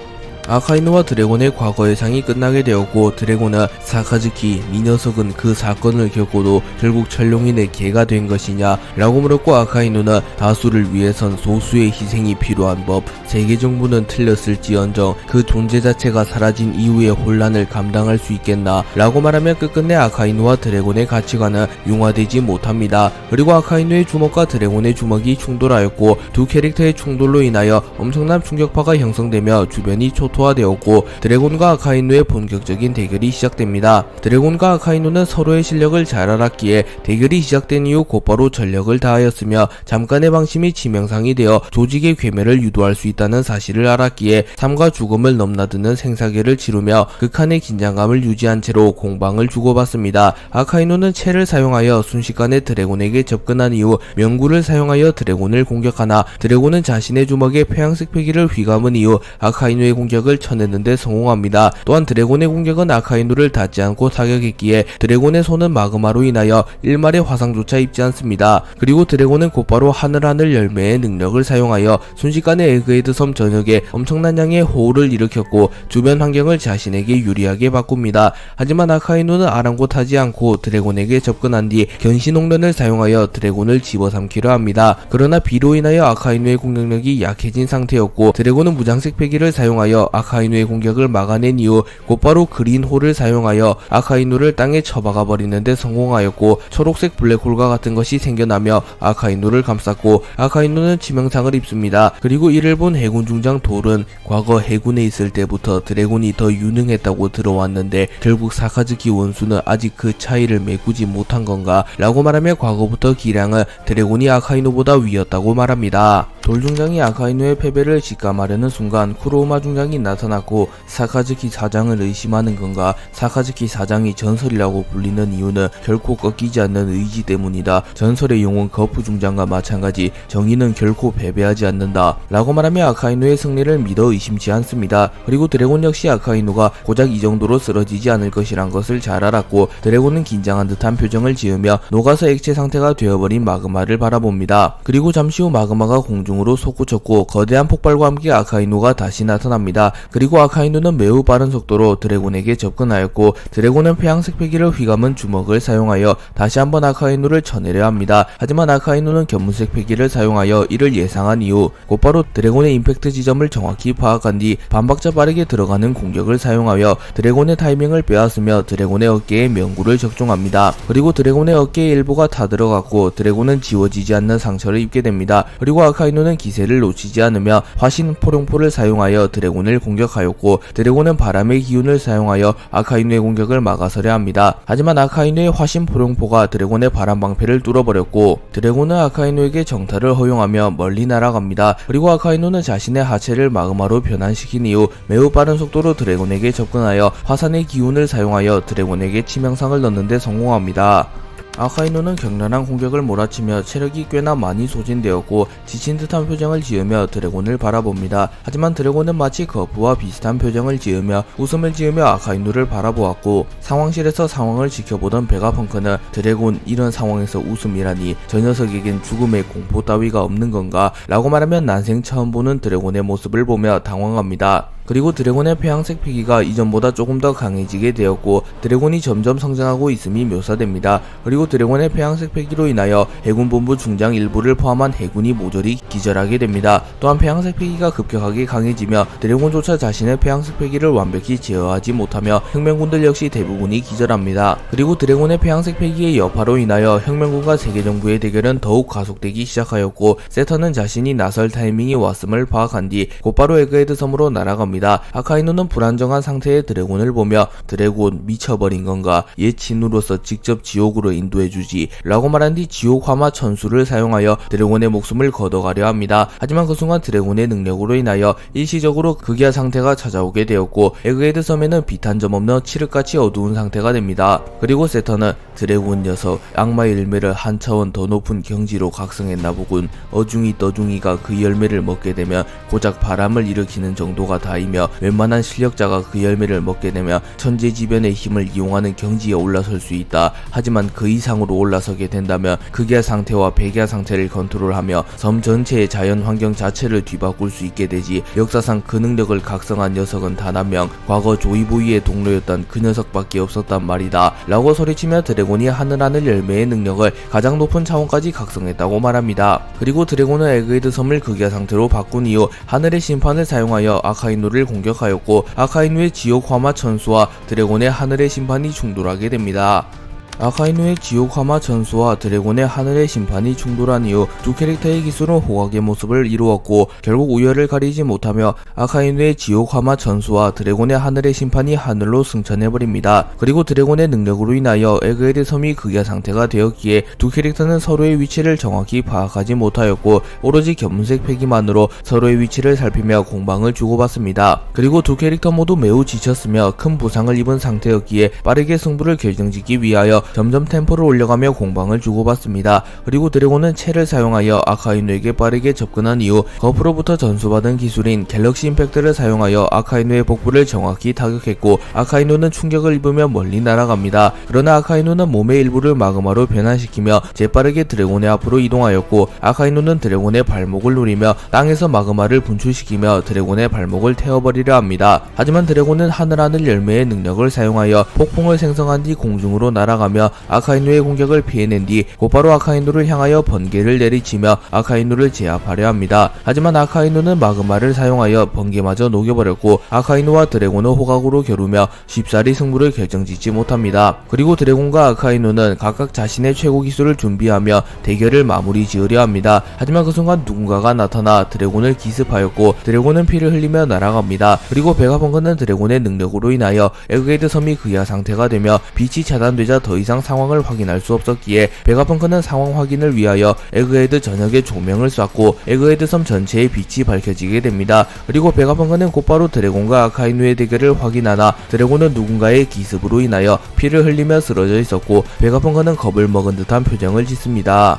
아카이누와 드래곤의 과거 예상이 끝나게 되었고 드래곤은 사카즈키 이 녀석은 그 사건을 겪고도 결국 철룡인의 개가 된 것이냐 라고 물었고 아카이누는 다수를 위해선 소수의 희생이 필요한 법, 세계 정부는 틀렸을지언정 그 존재 자체가 사라진 이후의 혼란을 감당할 수 있겠나 라고 말하며 끝끝내 아카이누와 드래곤의 가치관은 융화되지 못합니다. 그리고 아카이누의 주먹과 드래곤의 주먹이 충돌하였고 두 캐릭터의 충돌로 인하여 엄청난 충격파가 형성되며 주변이 초토화되었고 드래곤과 아카이누의 본격적인 대결이 시작됩니다. 드래곤과 아카이누는 서로의 실력을 잘 알았기에 대결이 시작된 이후 곧바로 전력을 다하였으며 잠깐의 방심이 치명상이 되어 조직의 괴멸을 유도할 수 있다는 사실을 알았기에 삶과 죽음을 넘나드는 생사계를 치르며 극한의 긴장감을 유지한 채로 공방을 주고받습니다. 아카이누는 채를 사용하여 순식간에 드래곤에게 접근한 이후 명구를 사용하여 드래곤을 공격하나 드래곤은 자신의 주먹에 폐양색 패기를 휘감은 이후 아카이누의 공격을 쳐내는데 성공합니다. 또한 드래곤의 공격은 아카이누를 닿지 않고 타격했기에 드래곤의 손은 마그마로 인하여 일말의 화상조차 입지 않습니다. 그리고 드래곤은 곧바로 하늘하늘 열매의 능력을 사용하여 순식간에 에그헤드 섬 전역에 엄청난 양의 호우를 일으켰고 주변 환경을 자신에게 유리하게 바꿉니다. 하지만 아카이누는 아랑곳하지 않고 드래곤에게 접근한 뒤 견시농련을 사용하여 드래곤을 집어삼키려 합니다. 그러나 비로 인하여 아카이누의 공격력이 약해진 상태였고 드래곤은 무장색 패기를 사용하여 아카이누의 공격을 막아낸 이후 곧바로 그린홀을 사용하여 아카이누를 땅에 처박아 버리는데 성공하였고 초록색 블랙홀과 같은 것이 생겨나며 아카이누를 감쌌고 아카이누는 치명상을 입습니다. 그리고 이를 본 해군 중장 돌은 과거 해군에 있을 때부터 드래곤이 더 유능했다고 들어왔는데 결국 사카즈키 원수는 아직 그 차이를 메꾸지 못한 건가 라고 말하며 과거부터 기량은 드래곤이 아카이누보다 위였다고 말합니다. 돌중장이 아카이누의 패배를 직감하려는 순간 쿠로우마 중장이 나타났고, 사카즈키 사장을 의심하는 건가? 사카즈키 사장이 전설이라고 불리는 이유는 결코 꺾이지 않는 의지 때문이다. 전설의 영웅 거프 중장과 마찬가지, 정의는 결코 패배하지 않는다 라고 말하며 아카이누의 승리를 믿어 의심치 않습니다. 그리고 드래곤 역시 아카이누가 고작 이 정도로 쓰러지지 않을 것이란 것을 잘 알았고, 드래곤은 긴장한 듯한 표정을 지으며 녹아서 액체 상태가 되어버린 마그마를 바라봅니다. 그리고 잠시 후 마그마가 공중으로 솟구쳤고, 거대한 폭발과 함께 아카이누가 다시 나타납니다. 그리고 아카이누는 매우 빠른 속도로 드래곤에게 접근하였고, 드래곤은 폐양색 패기를 휘감은 주먹을 사용하여 다시 한번 아카이누를 쳐내려 합니다. 하지만 아카이누는 견문색 패기를 사용하여 이를 예상한 이후 곧바로 드래곤의 임팩트 지점을 정확히 파악한 뒤 반박자 빠르게 들어가는 공격을 사용하여 드래곤의 타이밍을 빼앗으며 드래곤의 어깨에 명구를 적중합니다. 그리고 드래곤의 어깨의 일부가 다 들어갔고, 드래곤은 지워지지 않는 상처를 입게 됩니다. 그리고 아카이누는 기세를 놓치지 않으며 화신 포룡포를 사용하여 드래곤을 공격하였고, 드래곤은 바람의 기운을 사용하여 아카이누의 공격을 막아서려 합니다. 하지만 아카이누의 화신 포룡포가 드래곤의 바람 방패를 뚫어버렸고, 드래곤은 아카이누에게 정탈을 허용하며 멀리 날아갑니다. 그리고 아카이누는 자신의 하체를 마그마로 변환시킨 이후 매우 빠른 속도로 드래곤에게 접근하여 화산의 기운을 사용하여 드래곤에게 치명상을 넣는 데 성공합니다. 아카이누는 격렬한 공격을 몰아치며 체력이 꽤나 많이 소진되었고, 지친 듯한 표정을 지으며 드래곤을 바라봅니다. 하지만 드래곤은 마치 거프와 비슷한 표정을 지으며 웃음을 지으며 아카이누를 바라보았고, 상황실에서 상황을 지켜보던 베가펑크는 드래곤 이런 상황에서 웃음이라니, 저 녀석에겐 죽음의 공포 따위가 없는 건가? 라고 말하며 난생 처음 보는 드래곤의 모습을 보며 당황합니다. 그리고 드래곤의 폐양색 패기가 이전보다 조금 더 강해지게 되었고, 드래곤이 점점 성장하고 있음이 묘사됩니다. 그리고 드래곤의 폐양색 패기로 인하여 해군본부 중장 일부를 포함한 해군이 모조리 기절하게 됩니다. 또한 폐양색 패기가 급격하게 강해지며 드래곤조차 자신의 폐양색 패기를 완벽히 제어하지 못하며 혁명군들 역시 대부분이 기절합니다. 그리고 드래곤의 폐양색 패기의 여파로 인하여 혁명군과 세계정부의 대결은 더욱 가속되기 시작하였고, 세턴은 자신이 나설 타이밍이 왔음을 파악한 뒤 곧바로 에그헤드 섬으로 날아갑니다. 아카이누는 불안정한 상태의 드래곤을 보며 드래곤 미쳐버린 건가? 옛 친구로서 직접 지옥으로 인도해주지 라고 말한 뒤 지옥 화마 천수를 사용하여 드래곤의 목숨을 걷어가려 합니다. 하지만 그 순간 드래곤의 능력으로 인하여 일시적으로 극야 상태가 찾아오게 되었고, 에그헤드 섬에는 빛 한 점 없는 칠흑같이 어두운 상태가 됩니다. 그리고 세턴은 드래곤 녀석 악마의 열매를 한 차원 더 높은 경지로 각성했나 보군. 어중이 떠중이가 그 열매를 먹게 되면 고작 바람을 일으키는 정도가 다이며 웬만한 실력자가 그 열매를 먹게 되면 천재지변의 힘을 이용하는 경지에 올라설 수 있다. 하지만 그 이상으로 올라서게 된다면 극야 상태와 백야 상태를 컨트롤하며 섬 전체의 자연 환경 자체를 뒤바꿀 수 있게 되지. 역사상 그 능력을 각성한 녀석은 단 한 명, 과거 조이보이의 동료였던 그 녀석밖에 없었단 말이다 라고 소리치며 드래곤이 하늘하늘 열매의 능력을 가장 높은 차원까지 각성했다고 말합니다. 그리고 드래곤은 에그헤드 섬을 극야 상태로 바꾼 이후 하늘의 심판을 사용하여 아카이누를 공격하였고, 아카이누의 지옥 화마 천수와 드래곤의 하늘의 심판이 충돌하게 됩니다. 아카이누의 지옥 화마 전수와 드래곤의 하늘의 심판이 충돌한 이후 두 캐릭터의 기술은 호각의 모습을 이루었고, 결국 우열을 가리지 못하며 아카이누의 지옥 화마 전수와 드래곤의 하늘의 심판이 하늘로 승천해버립니다. 그리고 드래곤의 능력으로 인하여 에그헤드 섬이 극야 상태가 되었기에 두 캐릭터는 서로의 위치를 정확히 파악하지 못하였고, 오로지 견문색 패기만으로 서로의 위치를 살피며 공방을 주고받습니다. 그리고 두 캐릭터 모두 매우 지쳤으며 큰 부상을 입은 상태였기에 빠르게 승부를 결정짓기 위하여 점점 템포를 올려가며 공방을 주고받습니다. 그리고 드래곤은 채를 사용하여 아카이누에게 빠르게 접근한 이후 거프로부터 전수받은 기술인 갤럭시 임팩트를 사용하여 아카이누의 복부를 정확히 타격했고, 아카이누는 충격을 입으며 멀리 날아갑니다. 그러나 아카이누는 몸의 일부를 마그마로 변환시키며 재빠르게 드래곤의 앞으로 이동하였고, 아카이누는 드래곤의 발목을 누리며 땅에서 마그마를 분출시키며 드래곤의 발목을 태워버리려 합니다. 하지만 드래곤은 하늘하늘 열매의 능력을 사용하여 폭풍을 생성한 뒤 공중으로 날아가며 아카이누의 공격을 피해낸 뒤 곧바로 아카이누를 향하여 번개를 내리치며 아카이누를 제압하려 합니다. 하지만 아카이누는 마그마를 사용하여 번개마저 녹여버렸고, 아카이누와 드래곤은 호각으로 겨루며 쉽사리 승부를 결정짓지 못합니다. 그리고 드래곤과 아카이누는 각각 자신의 최고 기술을 준비하며 대결을 마무리 지으려 합니다. 하지만 그 순간 누군가가 나타나 드래곤을 기습하였고, 드래곤은 피를 흘리며 날아갑니다. 그리고 베가펑크는 드래곤의 능력으로 인하여 에그헤드 섬이 극야 상태가 되며 빛이 차단되자 더 이상 상황을 확인할 수 없었기에 베가펑크는 상황 확인을 위하여 에그헤드 전역에 조명을 쐈고 에그헤드 섬 전체의 빛이 밝혀지게 됩니다. 그리고 베가펑크는 곧바로 드래곤과 아카이누의 대결을 확인하나 드래곤은 누군가의 기습으로 인하여 피를 흘리며 쓰러져 있었고 베가펑크는 겁을 먹은 듯한 표정을 짓습니다.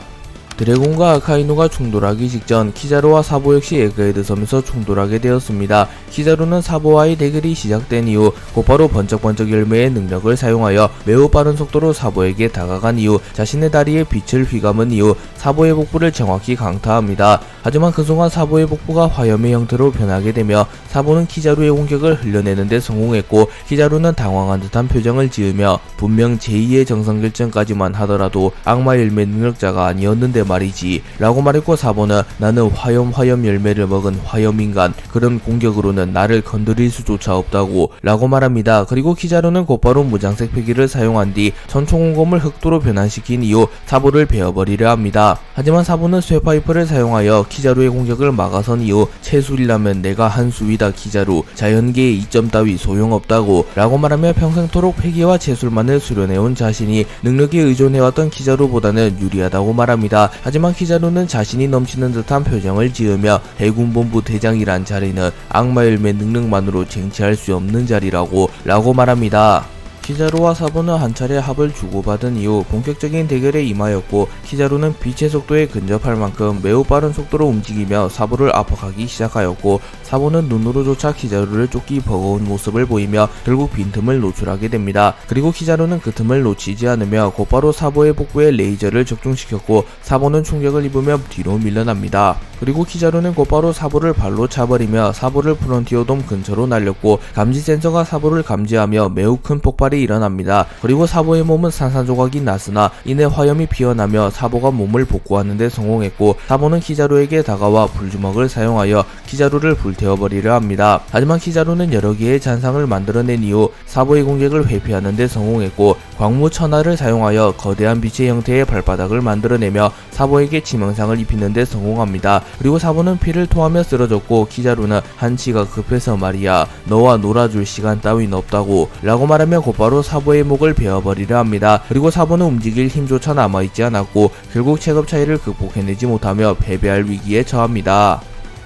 드래곤과 아카이누가 충돌하기 직전 키자루와 사보 역시 에그헤드 섬에서 충돌하게 되었습니다. 키자루는 사보와의 대결이 시작된 이후 곧바로 번쩍번쩍 열매의 능력을 사용하여 매우 빠른 속도로 사보에게 다가간 이후 자신의 다리에 빛을 휘감은 이후 사보의 복부를 정확히 강타합니다. 하지만 그 순간 사보의 복부가 화염의 형태로 변하게 되며 사보는 키자루의 공격을 흘려내는데 성공했고 키자루는 당황한 듯한 표정을 지으며 분명 제2의 정상결정까지만 하더라도 악마 열매 능력자가 아니었는데 말이지 라고 말했고 사보는 나는 화염 열매를 먹은 화염인간 그런 공격으로는 나를 건드릴 수조차 없다고 라고 말합니다. 그리고 키자루는 곧바로 무장색 패기를 사용한 뒤 전총공검을 흑도로 변환시킨 이후 사보를 베어버리려 합니다. 하지만 사보는 쇠파이프를 사용하여 키자루의 공격을 막아선 이후 채술이라면 내가 한 수위다 키자루 자연계의 이점 따위 소용없다고 라고 말하며 평생토록 패기와 채술만을 수련해온 자신이 능력에 의존해왔던 키자루보다는 유리하다고 말합니다. 하지만 키자루는 자신이 넘치는 듯한 표정을 지으며 해군본부 대장이란 자리는 악마 열매 능력만으로 쟁취할 수 없는 자리라고 라고 말합니다. 키자루와 사보는 한 차례 합을 주고받은 이후 본격적인 대결에 임하였고 키자루는 빛의 속도에 근접할 만큼 매우 빠른 속도로 움직이며 사보를 압박하기 시작하였고 사보는 눈으로조차 키자루를 쫓기 버거운 모습을 보이며 결국 빈틈을 노출하게 됩니다. 그리고 키자루는 그 틈을 놓치지 않으며 곧바로 사보의 복부에 레이저를 적중시켰고 사보는 충격을 입으며 뒤로 밀려납니다. 그리고 키자루는 곧바로 사보를 발로 차버리며 사보를 프론티어돔 근처로 날렸고 감지 센서가 사보를 감지하며 매우 큰 폭발이 일어납니다. 그리고 사보의 몸은 산산조각이 났으나 이내 화염이 피어나며 사보가 몸을 복구하는 데 성공했고 사보는 키자루에게 다가와 불주먹을 사용하여 키자루를 불태워버리려 합니다. 하지만 키자루는 여러 개의 잔상을 만들어낸 이후 사보의 공격을 회피하는 데 성공했고 광무 천하를 사용하여 거대한 빛의 형태의 발바닥을 만들어내며 사보에게 치명상을 입히는 데 성공합니다. 그리고 사보는 피를 토하며 쓰러졌고 키자루는 한치가 급해서 말이야 너와 놀아줄 시간 따윈 없다고 라고 말하며 곧바로 사보의 목을 베어버리려 합니다. 그리고 사보는 움직일 힘조차 남아있지 않았고 결국 체급 차이를 극복해내지 못하며 패배할 위기에 처합니다.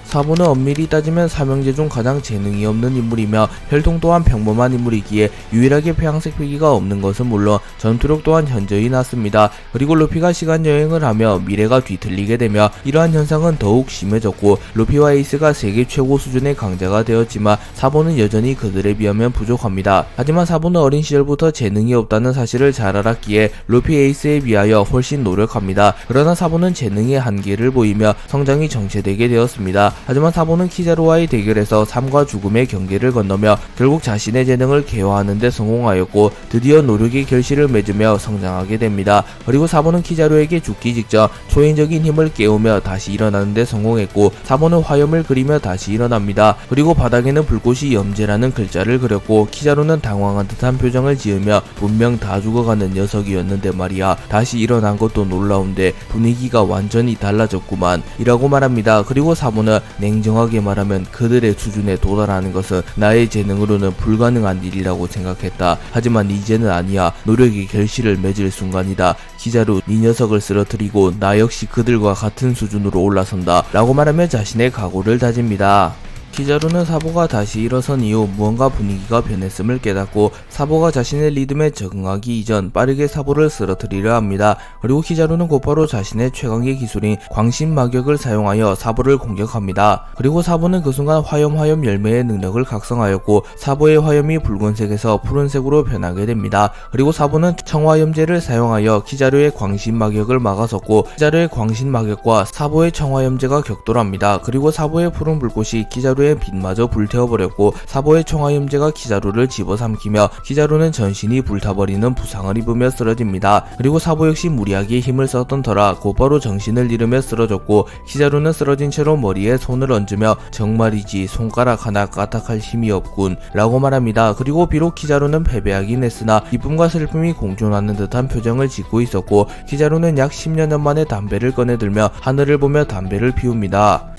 사보는 엄밀히 따지면 삼형제 중 가장 재능이 없는 인물이며 혈통 또한 평범한 인물이기에 유일하게 폐양색 패기가 없는 것은 물론 전투력 또한 현저히 낮습니다. 그리고 루피가 시간여행을 하며 미래가 뒤틀리게 되며 이러한 현상은 더욱 심해졌고 루피와 에이스가 세계 최고 수준의 강자가 되었지만 사보는 여전히 그들에 비하면 부족합니다. 하지만 사보는 어린 시절부터 재능이 없다는 사실을 잘 알았기에 루피 에이스에 비하여 훨씬 노력합니다. 그러나 사보는 재능의 한계를 보이며 성장이 정체되게 되었습니다. 하지만 사보는 키자루와의 대결에서 삶과 죽음의 경계를 건너며 결국 자신의 재능을 개화하는 데 성공하였고 드디어 노력의 결실을 맺으며 성장하게 됩니다. 그리고 사보는 키자루에게 죽기 직전 초인적인 힘을 깨우며 다시 일어나는 데 성공했고 사보는 화염을 그리며 다시 일어납니다. 그리고 바닥에는 불꽃이 염제라는 글자를 그렸고 키자루는 당황한 듯한 표정을 지으며 분명 다 죽어가는 녀석이었는데 말이야 다시 일어난 것도 놀라운데 분위기가 완전히 달라졌구만 이라고 말합니다. 그리고 사보는 냉정하게 말하면 그들의 수준에 도달하는 것은 나의 재능으로는 불가능한 일이라고 생각했다. 하지만 이제는 아니야. 노력의 결실을 맺을 순간이다. 키자루 네 녀석을 쓰러뜨리고 나 역시 그들과 같은 수준으로 올라선다 라고 말하며 자신의 각오를 다집니다. 키자루는 사보가 다시 일어선 이후 무언가 분위기가 변했음을 깨닫고 사보가 자신의 리듬에 적응하기 이전 빠르게 사보를 쓰러뜨리려 합니다. 그리고 키자루는 곧바로 자신의 최강의 기술인 광신마격을 사용하여 사보를 공격합니다. 그리고 사보는 그 순간 화염 열매의 능력을 각성하였고 사보의 화염이 붉은색에서 푸른색으로 변하게 됩니다. 그리고 사보는 청화염제를 사용하여 키자루의 광신마격을 막아섰고 키자루의 광신마격과 사보의 청화염제가 격돌합니다. 그리고 사보의 푸른 불꽃이 키자루의 빛마저 불태워버렸고 사보의 청화염제가 키자루를 집어삼키며 키자루는 전신이 불타버리는 부상을 입으며 쓰러집니다. 그리고 사보 역시 무리하게 힘을 썼던 터라 곧바로 정신을 잃으며 쓰러졌고 키자루는 쓰러진 채로 머리에 손을 얹으며 정말이지 손가락 하나 까딱할 힘이 없군 라고 말합니다. 그리고 비록 키자루는 패배하긴 했으나 기쁨과 슬픔이 공존하는 듯한 표정을 짓고 있었고 키자루는 약 10여 년 만에 담배를 꺼내들며 하늘을 보며 담배를 피웁니다.